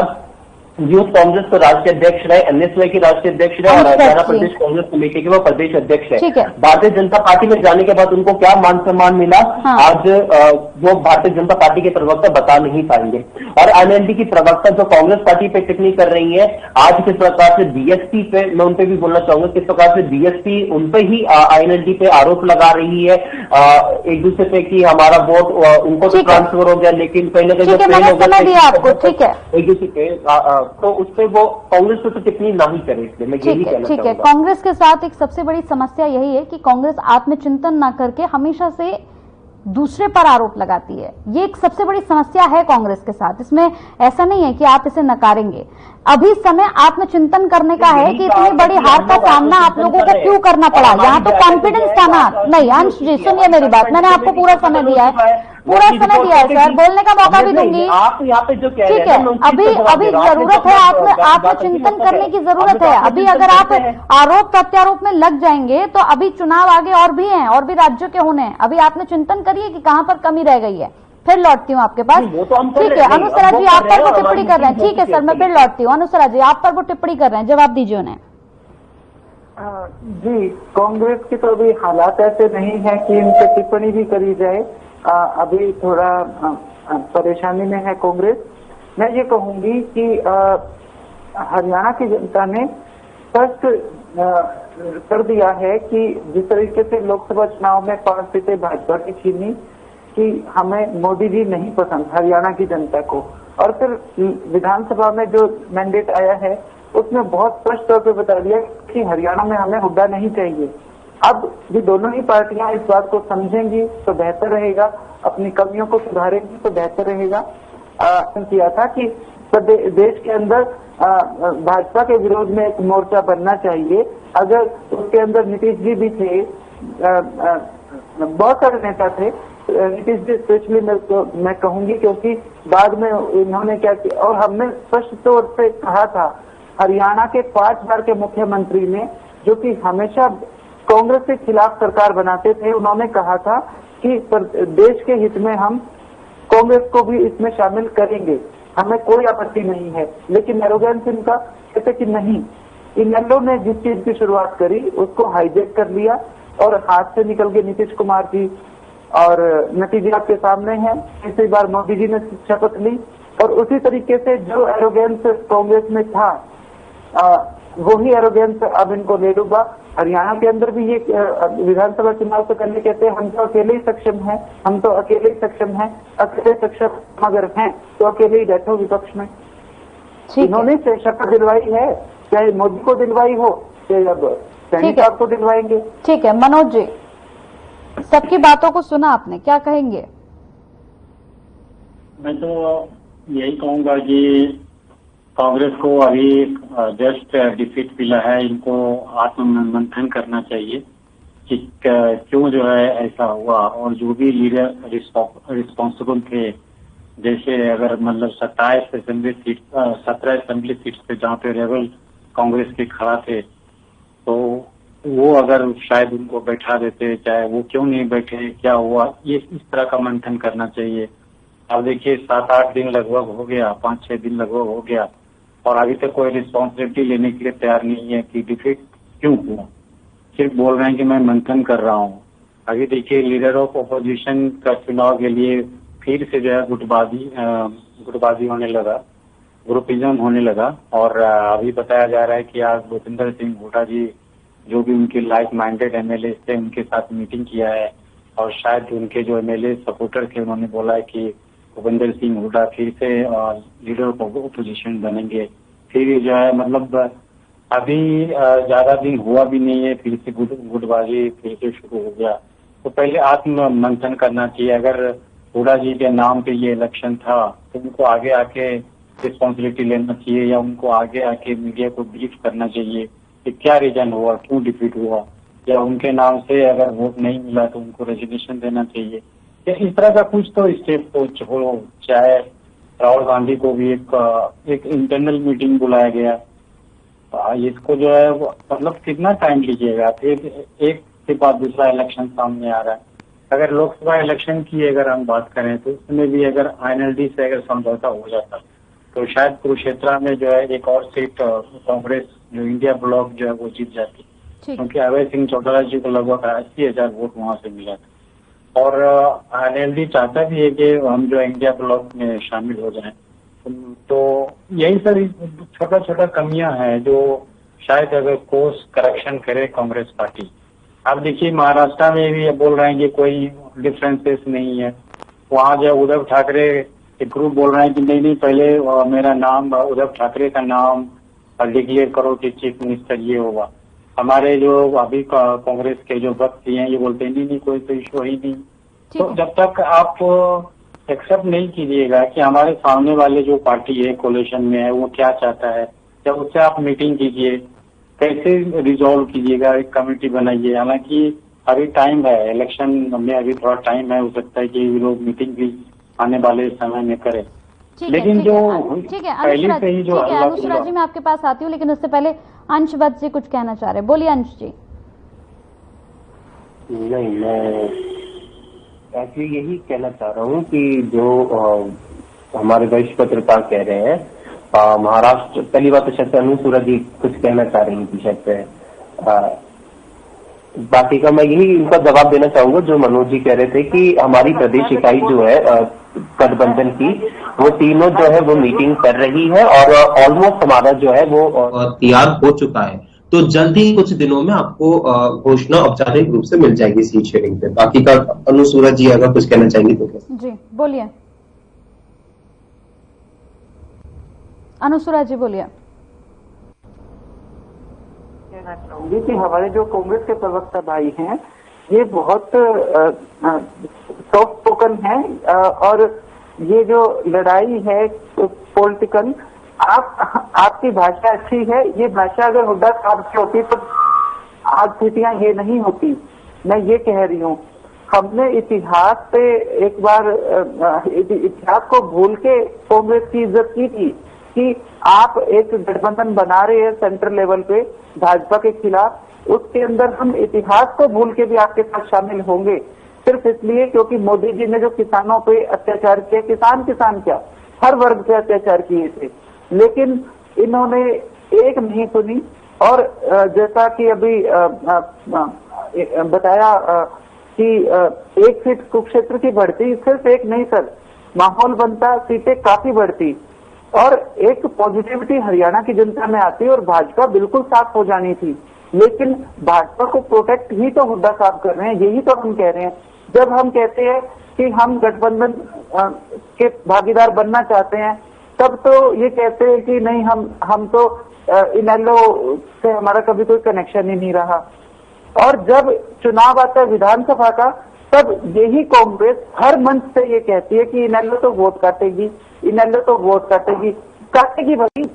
यूथ कांग्रेस के राष्ट्रीय अध्यक्ष रहे, एनएसवाई के राष्ट्रीय अध्यक्ष रहे और हरियाणा प्रदेश कांग्रेस कमेटी के वो प्रदेश अध्यक्ष रहे। भारतीय जनता पार्टी में जाने के बाद उनको क्या मान सम्मान मिला, आज वो भारतीय जनता पार्टी के प्रवक्ता बता नहीं पाएंगे। और आईएनएलडी की प्रवक्ता जो कांग्रेस पार्टी पे टिप्पणी कर रही है, आज किस प्रकार से बीएसपी पे, मैं उनपे भी बोलना चाहूंगा, किस प्रकार से बीएसपी उनपे ही आईएनएलडी पे आरोप लगा रही है एक दूसरे पे कि हमारा वोट उनको तो ट्रांसफर हो गया, लेकिन कहीं ना कहीं ठीक है एक दूसरे पे तो उस पर वो कांग्रेस को तो टिप्पणी नहीं करे, इसलिए मैं यही कहना ठीक है। कांग्रेस के साथ एक सबसे बड़ी समस्या यही है कि कांग्रेस आत्मचिंतन ना करके हमेशा से दूसरे पर आरोप लगाती है। ये एक सबसे बड़ी समस्या है कांग्रेस के साथ। इसमें ऐसा नहीं है कि आप इसे नकारेंगे, अभी समय आत्मचिंतन करने का है कि इतनी बड़ी हार का सामना आप लोगों को क्यों करना पड़ा। यहाँ तो कॉन्फिडेंस था ना। नहीं अंश जी सुनिए मेरी बात, मैंने आपको पूरा समय दिया है, पूरा समय दिया है सर, बोलने का मौका भी दूंगी। आप यहाँ पे जो कह रहे हैं, ठीक है, अभी जरूरत है आत्मचिंतन करने की जरूरत है। अभी अगर आप आरोप प्रत्यारोप में लग जाएंगे तो अभी चुनाव आगे और भी हैं, और भी राज्यों के होने हैं। अभी आत्मचिंतन करिए कि कहां पर कमी रह गई है, फिर लौटती हूँ आपके पास। ठीक है अनुसरा जी आप पर वो टिप्पणी कर रहे हैं, ठीक है सर मैं फिर लौटती हूँ। अनुसरा जी आप पर वो टिप्पणी कर रहे हैं, जवाब दीजिए उन्हें। जी कांग्रेस की तो अभी हालात ऐसे नहीं है कि इन पे टिप्पणी भी करी जाए, अभी थोड़ा परेशानी में है कांग्रेस। मैं ये कहूंगी कि हरियाणा की जनता ने स्पष्ट कर दिया है कि जिस तरीके से लोकसभा चुनाव में 5 सीटें भाजपा की छीनी कि हमें मोदी जी नहीं पसंद हरियाणा की जनता को, और फिर विधानसभा में जो मैंडेट आया है उसमें बहुत स्पष्ट तौर पर बता दिया कि हरियाणा में हमें हुड्डा नहीं चाहिए। अब ये दोनों ही पार्टियां इस बात को समझेंगी तो बेहतर रहेगा, अपनी कमियों को सुधारेंगी तो बेहतर रहेगा। किया था कि देश के अंदर भाजपा के विरोध में एक मोर्चा बनना चाहिए। अगर उसके अंदर नीतीश जी भी थे, बहुत सारे नेता थे, नीतीश जी स्पेशली मैं कहूंगी क्योंकि बाद में इन्होंने क्या किया, और हमने स्पष्ट तौर से कहा था हरियाणा के 5 बार के मुख्यमंत्री ने, जो कि हमेशा कांग्रेस के खिलाफ सरकार बनाते थे, उन्होंने कहा था कि देश के हित में हम कांग्रेस को भी इसमें शामिल करेंगे, हमें कोई आपत्ति नहीं है। लेकिन एरोगेंस इनका कहते कि नहीं, इनेलो ने जिस चीज की शुरुआत करी उसको हाईजैक कर लिया और हाथ से निकल गए नीतीश कुमार जी, और नतीजे आपके सामने है। तीसरी बार मोदी जी ने शपथ ली, और उसी तरीके से जो एरोगेंस कांग्रेस में था वही एरोगेंस अब इनको ले डूबा। हरियाणा के अंदर भी ये विधानसभा चुनाव से करने कहते हैं हम तो अकेले ही सक्षम हैं, हम तो अकेले ही सक्षम हैं, अकेले सक्षम अगर हैं तो अकेले ही बैठो विपक्ष में। इन्होंने शपथ दिलवाई है, चाहे मोदी को दिलवाई हो चाहे अब सैनी साहब को दिलवाएंगे। ठीक है मनोज जी, सबकी बातों को सुना आपने, क्या कहेंगे? मैं तो यही कहूंगा कि कांग्रेस को अभी जस्ट डिफीट मिला है, इनको आत्ममंथन करना चाहिए कि क्यों जो है ऐसा हुआ, और जो भी लीडर रिस्पॉन्सिबल थे, जैसे अगर मतलब 17 असेंबली सीट्स पे जहाँ पे रेबल कांग्रेस के खड़ा थे, तो वो अगर शायद उनको बैठा देते, चाहे वो क्यों नहीं बैठे, क्या हुआ, ये इस तरह का मंथन करना चाहिए। अब देखिए 7-8 दिन लगभग हो गया, 5-6 दिन लगभग हो गया, और अभी तक कोई रिस्पॉन्सिबिलिटी लेने के लिए तैयार नहीं है कि डिफीट क्यों हुआ, सिर्फ बोल रहे हैं कि मैं मंथन कर रहा हूँ। अभी देखिए लीडर ऑफ अपोजिशन का चुनाव के लिए फिर से जो है गुटबाजी होने लगा, ग्रुपिज्म होने लगा, और अभी बताया जा रहा है कि आज भूपेंद्र सिंह हुड्डा जी जो भी उनके लाइक माइंडेड एमएलए थे उनके साथ मीटिंग किया है, और शायद उनके जो एमएलए सपोर्टर थे उन्होंने बोला है कि भूपेंद्र सिंह हुड्डा फिर से लीडर ऑफ अपोजिशन बनेंगे। फिर जो है मतलब अभी ज्यादा दिन हुआ भी नहीं है, फिर से गुटबाजी फिर से शुरू हो गया। तो पहले आत्म मंथन करना चाहिए। अगर हुड्डा जी के नाम पे ये इलेक्शन था तो उनको आगे आके रिस्पॉन्सिबिलिटी लेना चाहिए, या उनको आगे आके मीडिया को ब्रीफ करना चाहिए कि क्या रीजन हुआ, क्यों डिफीट हुआ, या उनके नाम से अगर वोट नहीं मिला तो उनको रेजिग्नेशन देना चाहिए, या इस तरह का कुछ तो स्टेप हो। चाहे राहुल गांधी को भी एक इंटरनल मीटिंग बुलाया गया, इसको जो है मतलब कितना टाइम लीजिएगा, फिर एक के बाद दूसरा इलेक्शन सामने आ रहा है। अगर लोकसभा इलेक्शन की अगर हम बात करें तो उसमें भी अगर INLD से अगर समझौता हो जाता तो शायद कुरुक्षेत्र में जो है एक और सीट कांग्रेस जो इंडिया ब्लॉक जो है वो जीत जाती, क्योंकि अभय सिंह चौटाला जी को लगभग 80,000 वोट वहां से मिला था। और INLD चाहता भी है कि हम जो इंडिया ब्लॉक में शामिल हो जाएं। तो यही सारी छोटा छोटा कमियां हैं जो शायद अगर कोर्स करेक्शन करे कांग्रेस पार्टी। आप देखिए महाराष्ट्र में भी बोल रहे हैं कि कोई डिफरेंसेस नहीं है, वहां जो उद्धव ठाकरे एक ग्रुप बोल रहे हैं कि नहीं पहले मेरा नाम उद्धव ठाकरे का नाम डिक्लेयर करो कि चीफ मिनिस्टर ये होगा। हमारे जो अभी कांग्रेस के जो व्यक्ति हैं ये बोलते हैं नहीं कोई तो इशू ही नहीं। तो जब तक आप एक्सेप्ट नहीं कीजिएगा कि हमारे सामने वाले जो पार्टी है कोलिशन में है वो क्या चाहता है, जब उससे आप मीटिंग कीजिए, कैसे रिजॉल्व कीजिएगा, एक कमेटी बनाइए। हालांकि अभी टाइम है, इलेक्शन में अभी थोड़ा टाइम है, हो सकता है कि लोग मीटिंग भी आने वाले समय में करें। लेकिन जो पहले से ही जो अनुसुरा जी मैं आपके पास आती हूँ, लेकिन उससे पहले अंश वत्स जी कुछ कहना चाह रहे हैं, बोलिए अंश जी। नहीं, मैं एक्चुअली यही कहना चाह रहा हूँ कि जो हमारे वरिष्ठ पत्रकार कह रहे हैं महाराष्ट्र, पहली बात तो शायद अनुसुरा जी कुछ कहना चाह रही थी शायद पे, बाकी का मैं यही इनका जवाब देना चाहूंगा जो मनोज जी कह रहे थे कि हमारी प्रदेश इकाई जो है गठबंधन की वो तीनों जो है वो मीटिंग कर रही है और ऑलमोस्ट हमारा जो है वो तैयार हो चुका है। तो जल्द ही कुछ दिनों में आपको घोषणा औपचारिक रूप से मिल जाएगी सीट शेयरिंग पे। बाकी का अनुसुरा जी अगर कुछ कहना चाहेंगे तो जी बोलिए। अनुसुरा जी बोलिए। कहना चाहूंगी कि हमारे जो कांग्रेस के प्रवक्ता भाई हैं ये बहुत सॉफ्ट स्पोकन है और ये जो लड़ाई है पॉलिटिकल, आपकी भाषा अच्छी है, ये भाषा अगर हुड्डा साहब की होती तो आज स्थितियां ये नहीं होती। मैं ये कह रही हूँ, हमने इतिहास पे एक बार इतिहास को भूल के कांग्रेस की इज्जत की थी कि आप एक गठबंधन बना रहे हैं सेंट्रल लेवल पे भाजपा के खिलाफ, उसके अंदर हम इतिहास को भूल के भी आपके साथ शामिल होंगे सिर्फ इसलिए क्योंकि मोदी जी ने जो किसानों पे अत्याचार किया, किसान क्या हर वर्ग पे अत्याचार किए थे, लेकिन इन्होंने एक नहीं सुनी। और जैसा कि अभी बताया कि एक सीट कुरुक्षेत्र की बढ़ती, सिर्फ एक नहीं सर, माहौल बनता, सीटें काफी बढ़ती और एक पॉजिटिविटी हरियाणा की जनता में आती और भाजपा बिल्कुल साफ हो जानी थी। लेकिन भाजपा को प्रोटेक्ट ही तो हुड्डा साहब कर रहे हैं, यही तो हम कह रहे हैं। जब हम कहते हैं कि हम गठबंधन के भागीदार बनना चाहते हैं तब तो ये कहते हैं कि नहीं हम तो इनेलो से हमारा कभी कोई कनेक्शन ही नहीं रहा। और जब चुनाव आता है विधानसभा का तब यही कांग्रेस हर मंच से ये कहती है कि इनेलो तो वोट काटेगी, इनेलो तो वोट काटेगी भाई।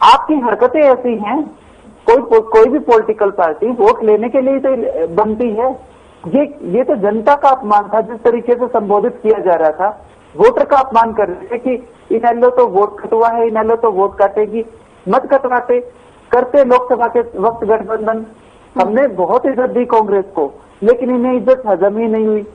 आपकी हरकतें ऐसी हैं, कोई भी पॉलिटिकल पार्टी वोट लेने के लिए तो बनती है। ये तो जनता का अपमान था जिस तरीके से संबोधित किया जा रहा था, वोटर का अपमान कर रहे थे कि इनेलो तो वोट कटवा है, इनेलो तो वोट काटेगी। मत कटवाते, करते लोकसभा के वक्त गठबंधन। हमने बहुत इज्जत दी कांग्रेस को, लेकिन इन्हें इज्जत हजम ही नहीं हुई।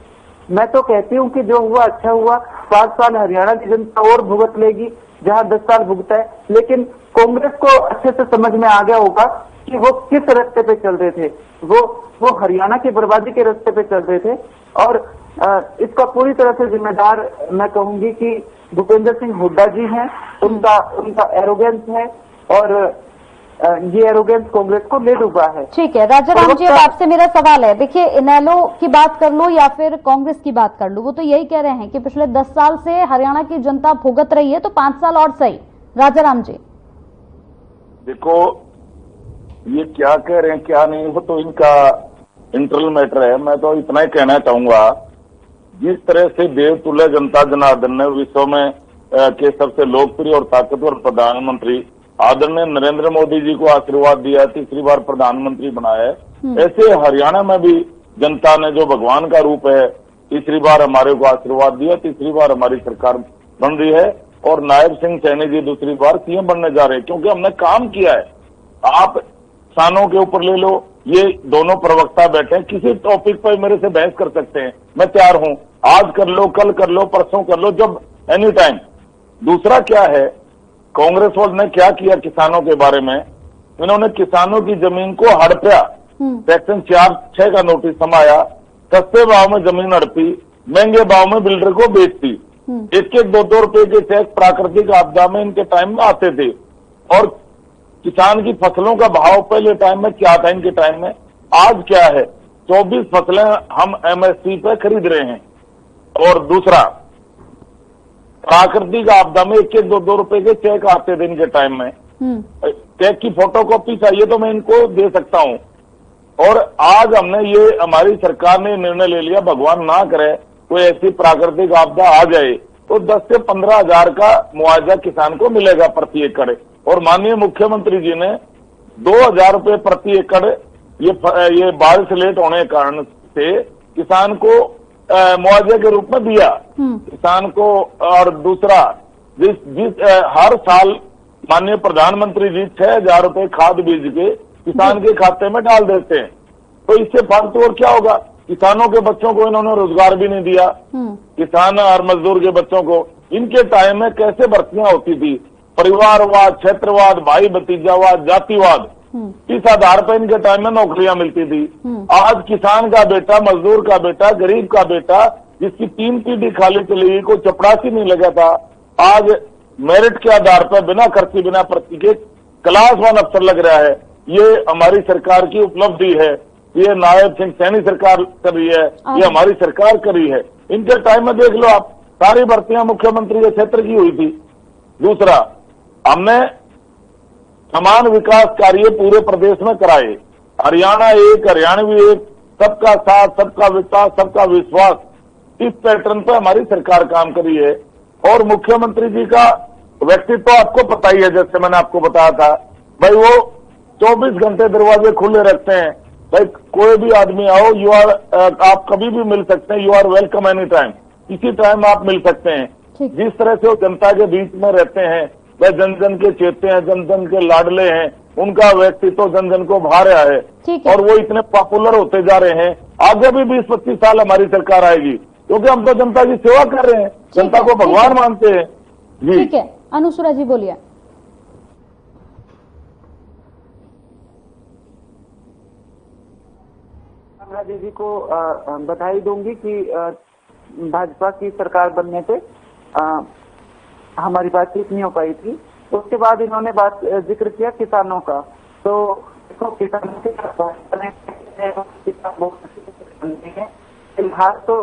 मैं तो कहती हूँ कि जो हुआ अच्छा हुआ, 5 साल हरियाणा की जनता और भुगत लेगी जहाँ 10 साल भुगता है। लेकिन कांग्रेस को अच्छे से समझ में आ गया होगा कि वो किस रास्ते पे चल रहे थे, वो हरियाणा की बर्बादी के रास्ते पे चल रहे थे। और इसका पूरी तरह से जिम्मेदार मैं कहूंगी कि भूपेंद्र सिंह हुड्डा जी हैं, उनका एरोगेंस है और ये एरोगेंस कांग्रेस को ले डूबा है। ठीक है राजाराम जी, अब आपसे मेरा सवाल है, देखिए इनेलो की बात कर लो या फिर कांग्रेस की बात कर लो, वो तो यही कह रहे हैं कि पिछले 10 साल से हरियाणा की जनता भुगत रही है, तो 5 साल और सही। राजाराम जी देखो, ये क्या कह रहे हैं क्या नहीं, वो तो इनका इंटरनल मैटर है। मैं तो इतना ही कहना चाहूंगा, जिस तरह से देवतुल्य जनता जनार्दन ने विश्व में के सबसे लोकप्रिय और ताकतवर प्रधानमंत्री आदरणीय नरेंद्र मोदी जी को आशीर्वाद दिया, तीसरी बार प्रधानमंत्री बनाया है, ऐसे हरियाणा में भी जनता ने जो भगवान का रूप है, तीसरी बार हमारे को आशीर्वाद दिया, तीसरी बार हमारी सरकार बन रही है और नायब सिंह सैनी जी दूसरी बार सीएम बनने जा रहे हैं, क्योंकि हमने काम किया है। आप किसानों के ऊपर ले लो, ये दोनों प्रवक्ता बैठे हैं, किसी टॉपिक पर मेरे से बहस कर सकते हैं, मैं तैयार हूं, आज कर लो, कल कर लो, परसों कर लो, जब एनी टाइम। दूसरा क्या है, कांग्रेस वालों ने क्या किया किसानों के बारे में, इन्होंने किसानों की जमीन को हड़पया, सेक्शन 4(6) का नोटिस समाया, सस्ते भाव में जमीन हड़पी, महंगे भाव में बिल्डर को बेचती, 1-1, 2-2 रुपए के चेक प्राकृतिक आपदा में इनके टाइम में आते थे। और किसान की फसलों का भाव पहले टाइम में क्या था, इनके टाइम में, आज क्या है, 24 फसलें हम एमएसपी पे खरीद रहे हैं। और दूसरा, प्राकृतिक आपदा में 1-1, 2-2 रुपए के चेक आते थे इनके टाइम में, चेक की फोटोकॉपी चाहिए तो मैं इनको दे सकता हूं। और आज हमने ये, हमारी सरकार ने निर्णय ले लिया, भगवान ना करे कोई ऐसी प्राकृतिक आपदा आ जाए तो 10 से 15 हजार का मुआवजा किसान को मिलेगा प्रति एकड़। और माननीय मुख्यमंत्री जी ने 2,000 रुपए प्रति एकड़ ये बारिश लेट होने के कारण से किसान को मुआवजे के रूप में दिया किसान को। और दूसरा, जिस हर साल माननीय प्रधानमंत्री जी 6,000 रुपए खाद बीज के किसान के खाते में डाल देते हैं, तो इससे फालतू और क्या होगा। किसानों के बच्चों को इन्होंने रोजगार भी नहीं दिया, किसान और मजदूर के बच्चों को। इनके टाइम में कैसे भर्तियां होती थी, परिवारवाद, क्षेत्रवाद, भाई भतीजावाद, जातिवाद, इस आधार पर इनके टाइम में नौकरियां मिलती थी। आज किसान का बेटा, मजदूर का बेटा, गरीब का बेटा, जिसकी 3 पीढ़ी खाली चली गई, कोई चपरासी नहीं लगा था, आज मेरिट के आधार पर बिना खर्ची बिना प्रति के क्लास 1 अफसर लग रहा है। ये हमारी सरकार की उपलब्धि है, ये नायब सिंह सैनी सरकार कर रही है, ये हमारी सरकार कर रही है। इनके टाइम में देख लो आप, सारी भर्तियां मुख्यमंत्री के क्षेत्र की हुई थी। दूसरा, हमने समान विकास कार्य पूरे प्रदेश में कराए, हरियाणा एक, हरियाणवी एक, सबका साथ, सबका विकास, सबका विश्वास, इस पैटर्न पर हमारी सरकार काम कर रही है। और मुख्यमंत्री जी का व्यक्तित्व तो आपको पता ही है, जैसे मैंने आपको बताया था भाई, वो 24 घंटे दरवाजे खुले रखते हैं। भाई कोई भी आदमी आओ, आप कभी भी मिल सकते हैं, you are welcome any time, इसी टाइम आप मिल सकते हैं। जिस तरह से वो जनता के बीच में रहते हैं, वह जन जन के चेते हैं, जन जन के लाडले हैं, उनका व्यक्तित्व तो जन जन को भा रहा है और वो इतने पॉपुलर होते जा रहे हैं। आगे भी 20-25 साल हमारी सरकार आएगी, क्योंकि हम तो जनता की सेवा कर रहे हैं, जनता को भगवान मानते हैं। जी ठीक है, अनुसुरा जी बोलिए। जी को बधाई दूंगी कि भाजपा की सरकार बनने पे हमारी बातचीत नहीं हो पाई थी। उसके बाद इन्होंने जिक्र किया किसानों का, तो किसानों के फिलहाल तो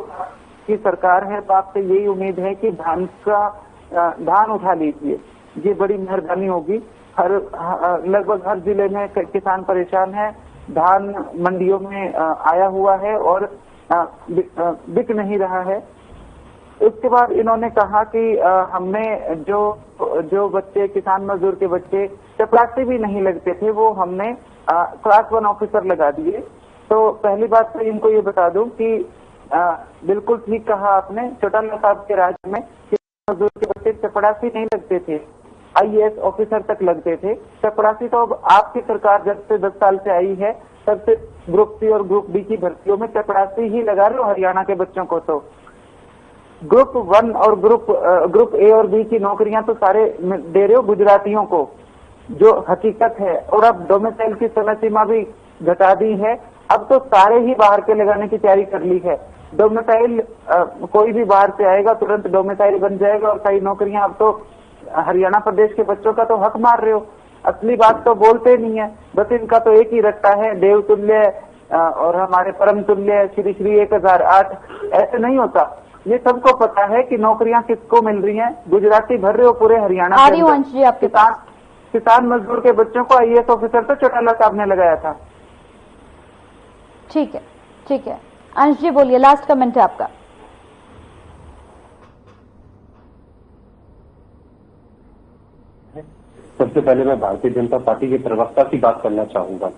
की सरकार है, तो आपसे यही उम्मीद है कि धान उठा लीजिए, ये बड़ी मेहरबानी होगी। लगभग हर जिले में किसान परेशान है, धान मंडियों में आया हुआ है और बिक नहीं रहा है। उसके बाद इन्होंने कहा कि हमने जो बच्चे, किसान मजदूर के बच्चे चपरासी भी नहीं लगते थे, वो हमने क्लास 1 ऑफिसर लगा दिए। तो पहली बात तो इनको ये बता दूं कि बिल्कुल ठीक कहा आपने, चौटाला साहब के राज्य में किसान मजदूर के बच्चे चपरासी नहीं लगते थे, IAS ऑफिसर तक लगते थे। चपरासी तो अब आपकी सरकार जब से 10 साल से आई है, तब से ग्रुप C और ग्रुप D की भर्तियों में चपरासी ही लगा रहे हो हरियाणा के बच्चों को। तो ग्रुप 1 और ग्रुप A और B की नौकरियां तो सारे दे रहे हो गुजरातियों को, जो हकीकत है। और अब डोमिसाइल की समय सीमा भी घटा दी है, अब तो सारे ही बाहर के लगाने की तैयारी कर ली है। डोमिसाइल कोई भी बाहर से आएगा तुरंत डोमिसाइल बन जाएगा, और सारी नौकरियां अब तो हरियाणा प्रदेश के बच्चों का तो हक मार रहे हो। असली बात तो बोलते नहीं है, बस इनका तो एक ही रखता है, देव तुल्य और हमारे परम तुल्य श्री श्री 1008। ऐसे नहीं होता, ये सबको पता है कि नौकरियां किसको मिल रही हैं। गुजराती भर रहे हो पूरे हरियाणा के। किसान मजदूर के बच्चों को IAS ऑफिसर तो चौटाला साहब ने लगाया था। ठीक है, ठीक है। अंश जी बोलिए, लास्ट कमेंट है आपका। सबसे पहले मैं भारतीय जनता पार्टी के प्रवक्ता की बात करना चाहूंगा।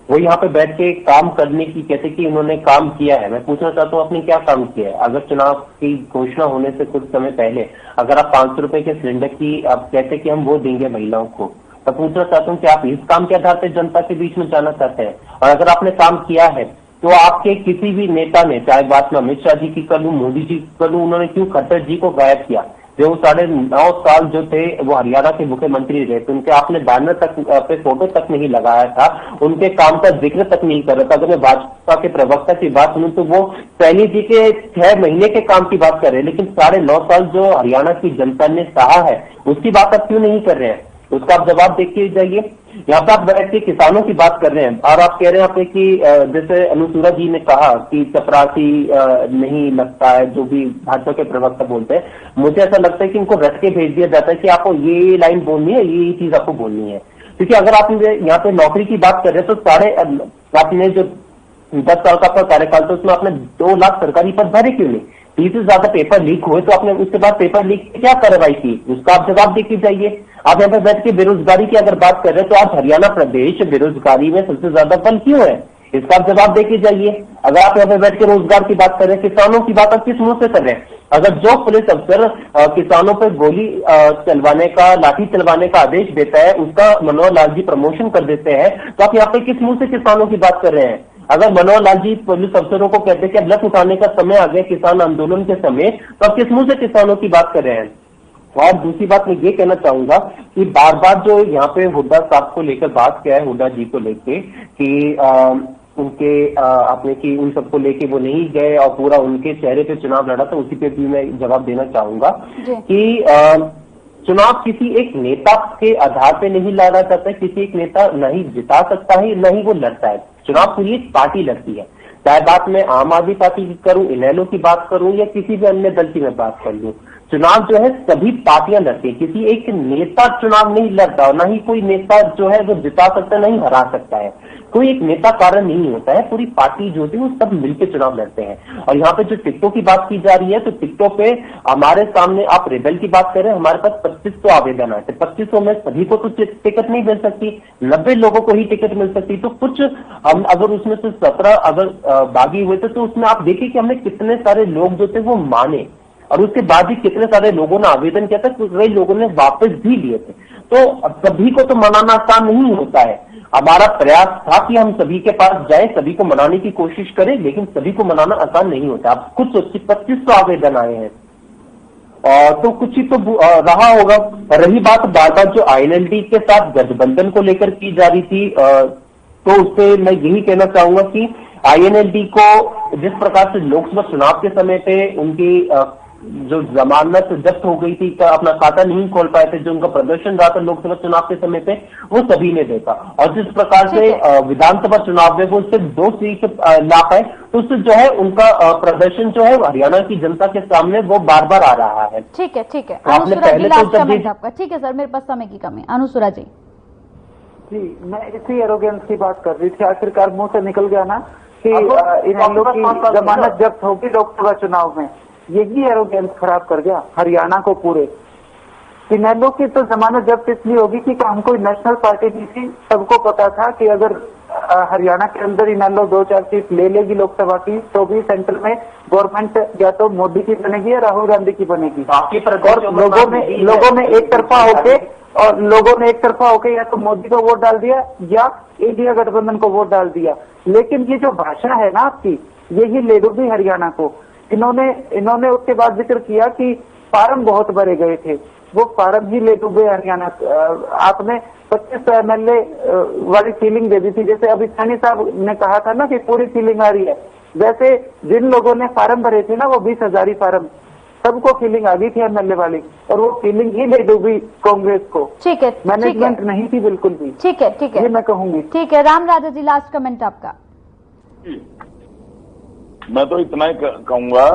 वो यहाँ पे बैठ के काम करने की कहते कि उन्होंने काम किया है। मैं पूछना चाहता हूँ आपने क्या काम किया है? अगर चुनाव की घोषणा होने से कुछ समय पहले अगर आप 500 रुपए के सिलेंडर की आप कहते कि हम वो देंगे महिलाओं को, तो पूछना चाहता हूँ कि आप इस काम के आधार पर जनता के बीच में जाना चाहते हैं? और अगर आपने काम किया है तो आपके किसी भी नेता ने, चाहे बात में अमित शाह जी की कर लूं, मोदी जी कर लूं, उन्होंने क्यों खट्टर जी को गायब किया? जो 9.5 साल जो थे वो हरियाणा के मुख्यमंत्री रहे, तो उनके आपने बैनर तक पे फोटो तक नहीं लगाया था, उनके काम का जिक्र तक नहीं कर रहा था। अगर मैं भाजपा के प्रवक्ता की बात सुनूं तो वो सैनी जी के 6 महीने के काम की बात कर रहे हैं, लेकिन 9.5 साल जो हरियाणा की जनता ने सहा है उसकी बात आप क्यों नहीं कर रहे हैं? उसका आप जवाब देखिए जाइए। यहाँ पर आप बैठ के किसानों की बात कर रहे हैं और आप कह रहे हैं कि जैसे अनुसूरा जी ने कहा कि चपरासी नहीं लगता है, जो भी भाजपा के प्रवक्ता बोलते हैं, मुझे ऐसा लगता है कि इनको रट के भेज दिया जाता है कि आपको ये लाइन बोलनी है, ये चीज आपको बोलनी है। क्योंकि अगर आप यहाँ पे नौकरी की बात कर रहे हैं तो आपने जो 10 साल का आपका कार्यकाल था उसमें आपने 2 लाख सरकारी पद भरे क्यों नहीं? 30 से ज्यादा पेपर लीक हुए तो आपने उसके बाद पेपर लीक क्या कार्रवाई की? उसका आप जवाब देखिए जाइए। आप यहाँ पर बैठ के बेरोजगारी की अगर बात कर रहे हैं तो आज हरियाणा प्रदेश बेरोजगारी में सबसे ज्यादा बल क्यों है? इसका आप जवाब देखिए जाइए। अगर आप यहाँ पे बैठ के रोजगार की बात कर रहे हैं, किसानों की बात आप किस मुंह से कर रहे हैं? अगर जो पुलिस अफसर किसानों पर गोली चलवाने का, लाठी चलवाने का आदेश देता है, उसका मनोहर लाल जी प्रमोशन कर देते हैं, तो आप यहाँ पे किस मुंह से किसानों की बात कर रहे हैं? अगर मनोहर लाल जी पुलिस अफसरों को कहते हैं कि अब लठ उठाने का समय आ गया किसान आंदोलन के समय, तो आप किस मुंह से किसानों की बात कर रहे हैं? और दूसरी बात मैं ये कहना चाहूंगा कि बार बार जो यहाँ पे हुड्डा साहब को लेकर बात किया है, हुड्डा जी को लेके कि उनके आपने कि उन सबको लेके वो नहीं गए और पूरा उनके चेहरे पे चुनाव लड़ा, तो उसी पे भी मैं जवाब देना चाहूंगा कि चुनाव किसी एक नेता के आधार पे नहीं लड़ा जाता है, किसी एक नेता नहीं जिता सकता है, न ही वो लड़ता है। चुनाव पूरी एक पार्टी लड़ती है, चाहे बात मैं आम आदमी पार्टी की करूं, इनेलो की बात करूं या किसी भी अन्य दल की मैं बात कर लूं, चुनाव जो है सभी पार्टियां लड़ती है। किसी एक नेता चुनाव नहीं लड़ता और न ही कोई नेता जो है वो जिता सकता है, नहीं हरा सकता है। कोई एक नेता कारण नहीं होता है, पूरी पार्टी जो होती है वो सब मिलकर चुनाव लड़ते हैं। और यहाँ पे जो टिकटों की बात की जा रही है, तो टिकटों पे हमारे सामने आप रेबल की बात कर रहे हैं, हमारे पास 2500 आवेदन आए थे। 2500 में सभी को तो टिकट नहीं मिल सकती, 90 लोगों को ही टिकट मिल सकती। तो कुछ हम अगर उसमें से 17 अगर बागी हुए थे, तो उसमें आप देखिए कि हमने कितने सारे लोग जो थे वो माने, और उसके बाद भी कितने सारे लोगों ने आवेदन किया था, कई लोगों ने वापस भी लिए थे। तो सभी को तो मनाना आसान नहीं होता है। हमारा प्रयास था कि हम सभी के पास जाए, सभी को मनाने की कोशिश करें, लेकिन सभी को मनाना आसान नहीं होता। आप खुद सोचिए 2500 आवेदन आए हैं और तो कुछ ही तो रहा होगा। रही बात बार बार जो INLD के साथ गठबंधन को लेकर की जा रही थी, तो उससे मैं यही कहना चाहूंगा कि INLD को जिस प्रकार से लोकसभा चुनाव के समय पे उनकी जो जमानत जब्त हो गई थी, अपना खाता नहीं खोल पाए थे, जो उनका प्रदर्शन रहा था लोकसभा चुनाव के समय पे, वो सभी ने देखा। और जिस प्रकार से विधानसभा चुनाव में वो सिर्फ 2 सीट ला पाए, तो उससे जो है उनका प्रदर्शन जो है हरियाणा की जनता के सामने वो बार बार आ रहा है। ठीक है, ठीक है। आपने पहले तो आपका ठीक है सर, मेरे पास समय की कमी। अनुसूरा जी मैं इसी एरोगेंस की बात कर रही थी, आखिरकार मुंह से निकल गया ना कि इन लोगों की जमानत जब्त होगी लोकसभा चुनाव में। यही एरोगेंस खराब कर गया हरियाणा को पूरे। इनेलो की तो जमानत जब्त इसलिए होगी कि हम कोई नेशनल पार्टी नहीं थी, सबको पता था कि अगर हरियाणा के अंदर इनेलो 2-4 सीट ले लेगी लोकसभा की, तो भी सेंट्रल में गवर्नमेंट या तो मोदी की बनेगी या राहुल गांधी की बनेगी। और लोगों ने एक तरफा होके या तो मोदी को वोट डाल दिया या इंडिया गठबंधन को वोट डाल दिया। लेकिन ये जो भाषा है ना आपकी, यही ले डूबी हरियाणा को। इन्होंने उसके बाद जिक्र किया कि फार्म बहुत भरे गए थे, वो फार्म ही ले डूबे हरियाणा। आपने 2500 MLA वाली फीलिंग दे दी थी, जैसे अभी सैनी साहब ने कहा था ना कि पूरी फीलिंग आ रही है, वैसे जिन लोगों ने फार्म भरे थे ना वो 20,000 फार्म, सबको फीलिंग आ गई थी MLA वाली, और वो फीलिंग ही ले डूबी कांग्रेस को। ठीक है, मैनेजमेंट नहीं थी बिल्कुल भी। ठीक है, ठीक है, ये मैं कहूंगी। ठीक है, राम राजा जी लास्ट कमेंट आपका। मैं तो इतना ही कहूंगा,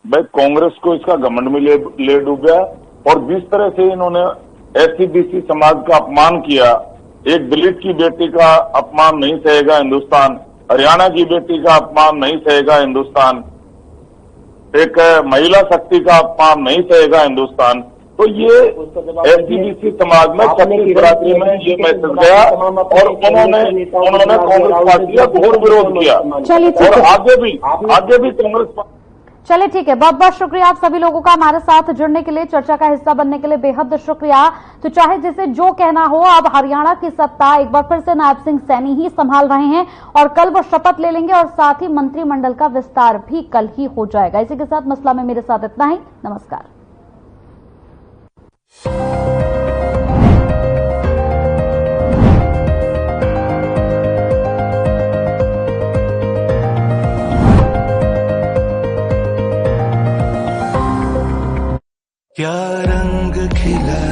भाई कांग्रेस को इसका घमंड में ले डूबा, और जिस तरह से इन्होंने SC-BC समाज का अपमान किया, एक दलित की बेटी का अपमान नहीं सहेगा हिंदुस्तान, हरियाणा की बेटी का अपमान नहीं सहेगा हिंदुस्तान, एक महिला शक्ति का अपमान नहीं सहेगा हिंदुस्तान। तो ये एसजीपीसी समाज में छत्तीस बरादरी में ये मैसेज गया और उन्होंने कांग्रेस पार्टी का घोर विरोध किया। चलिए ठीक और है, आगे भी कांग्रेस पार्टी। चलिए ठीक है, बहुत बहुत शुक्रिया आप सभी लोगों का हमारे साथ जुड़ने के लिए, चर्चा का हिस्सा बनने के लिए बेहद शुक्रिया। तो चाहे जिसे जो कहना हो, अब हरियाणा की सत्ता एक बार फिर से नायब सिंह सैनी ही संभाल रहे हैं और कल वो शपथ ले लेंगे और साथ ही मंत्रिमंडल का विस्तार भी कल ही हो जाएगा। इसी के साथ मसला में मेरे साथ इतना ही। नमस्कार। क्या रंग खिला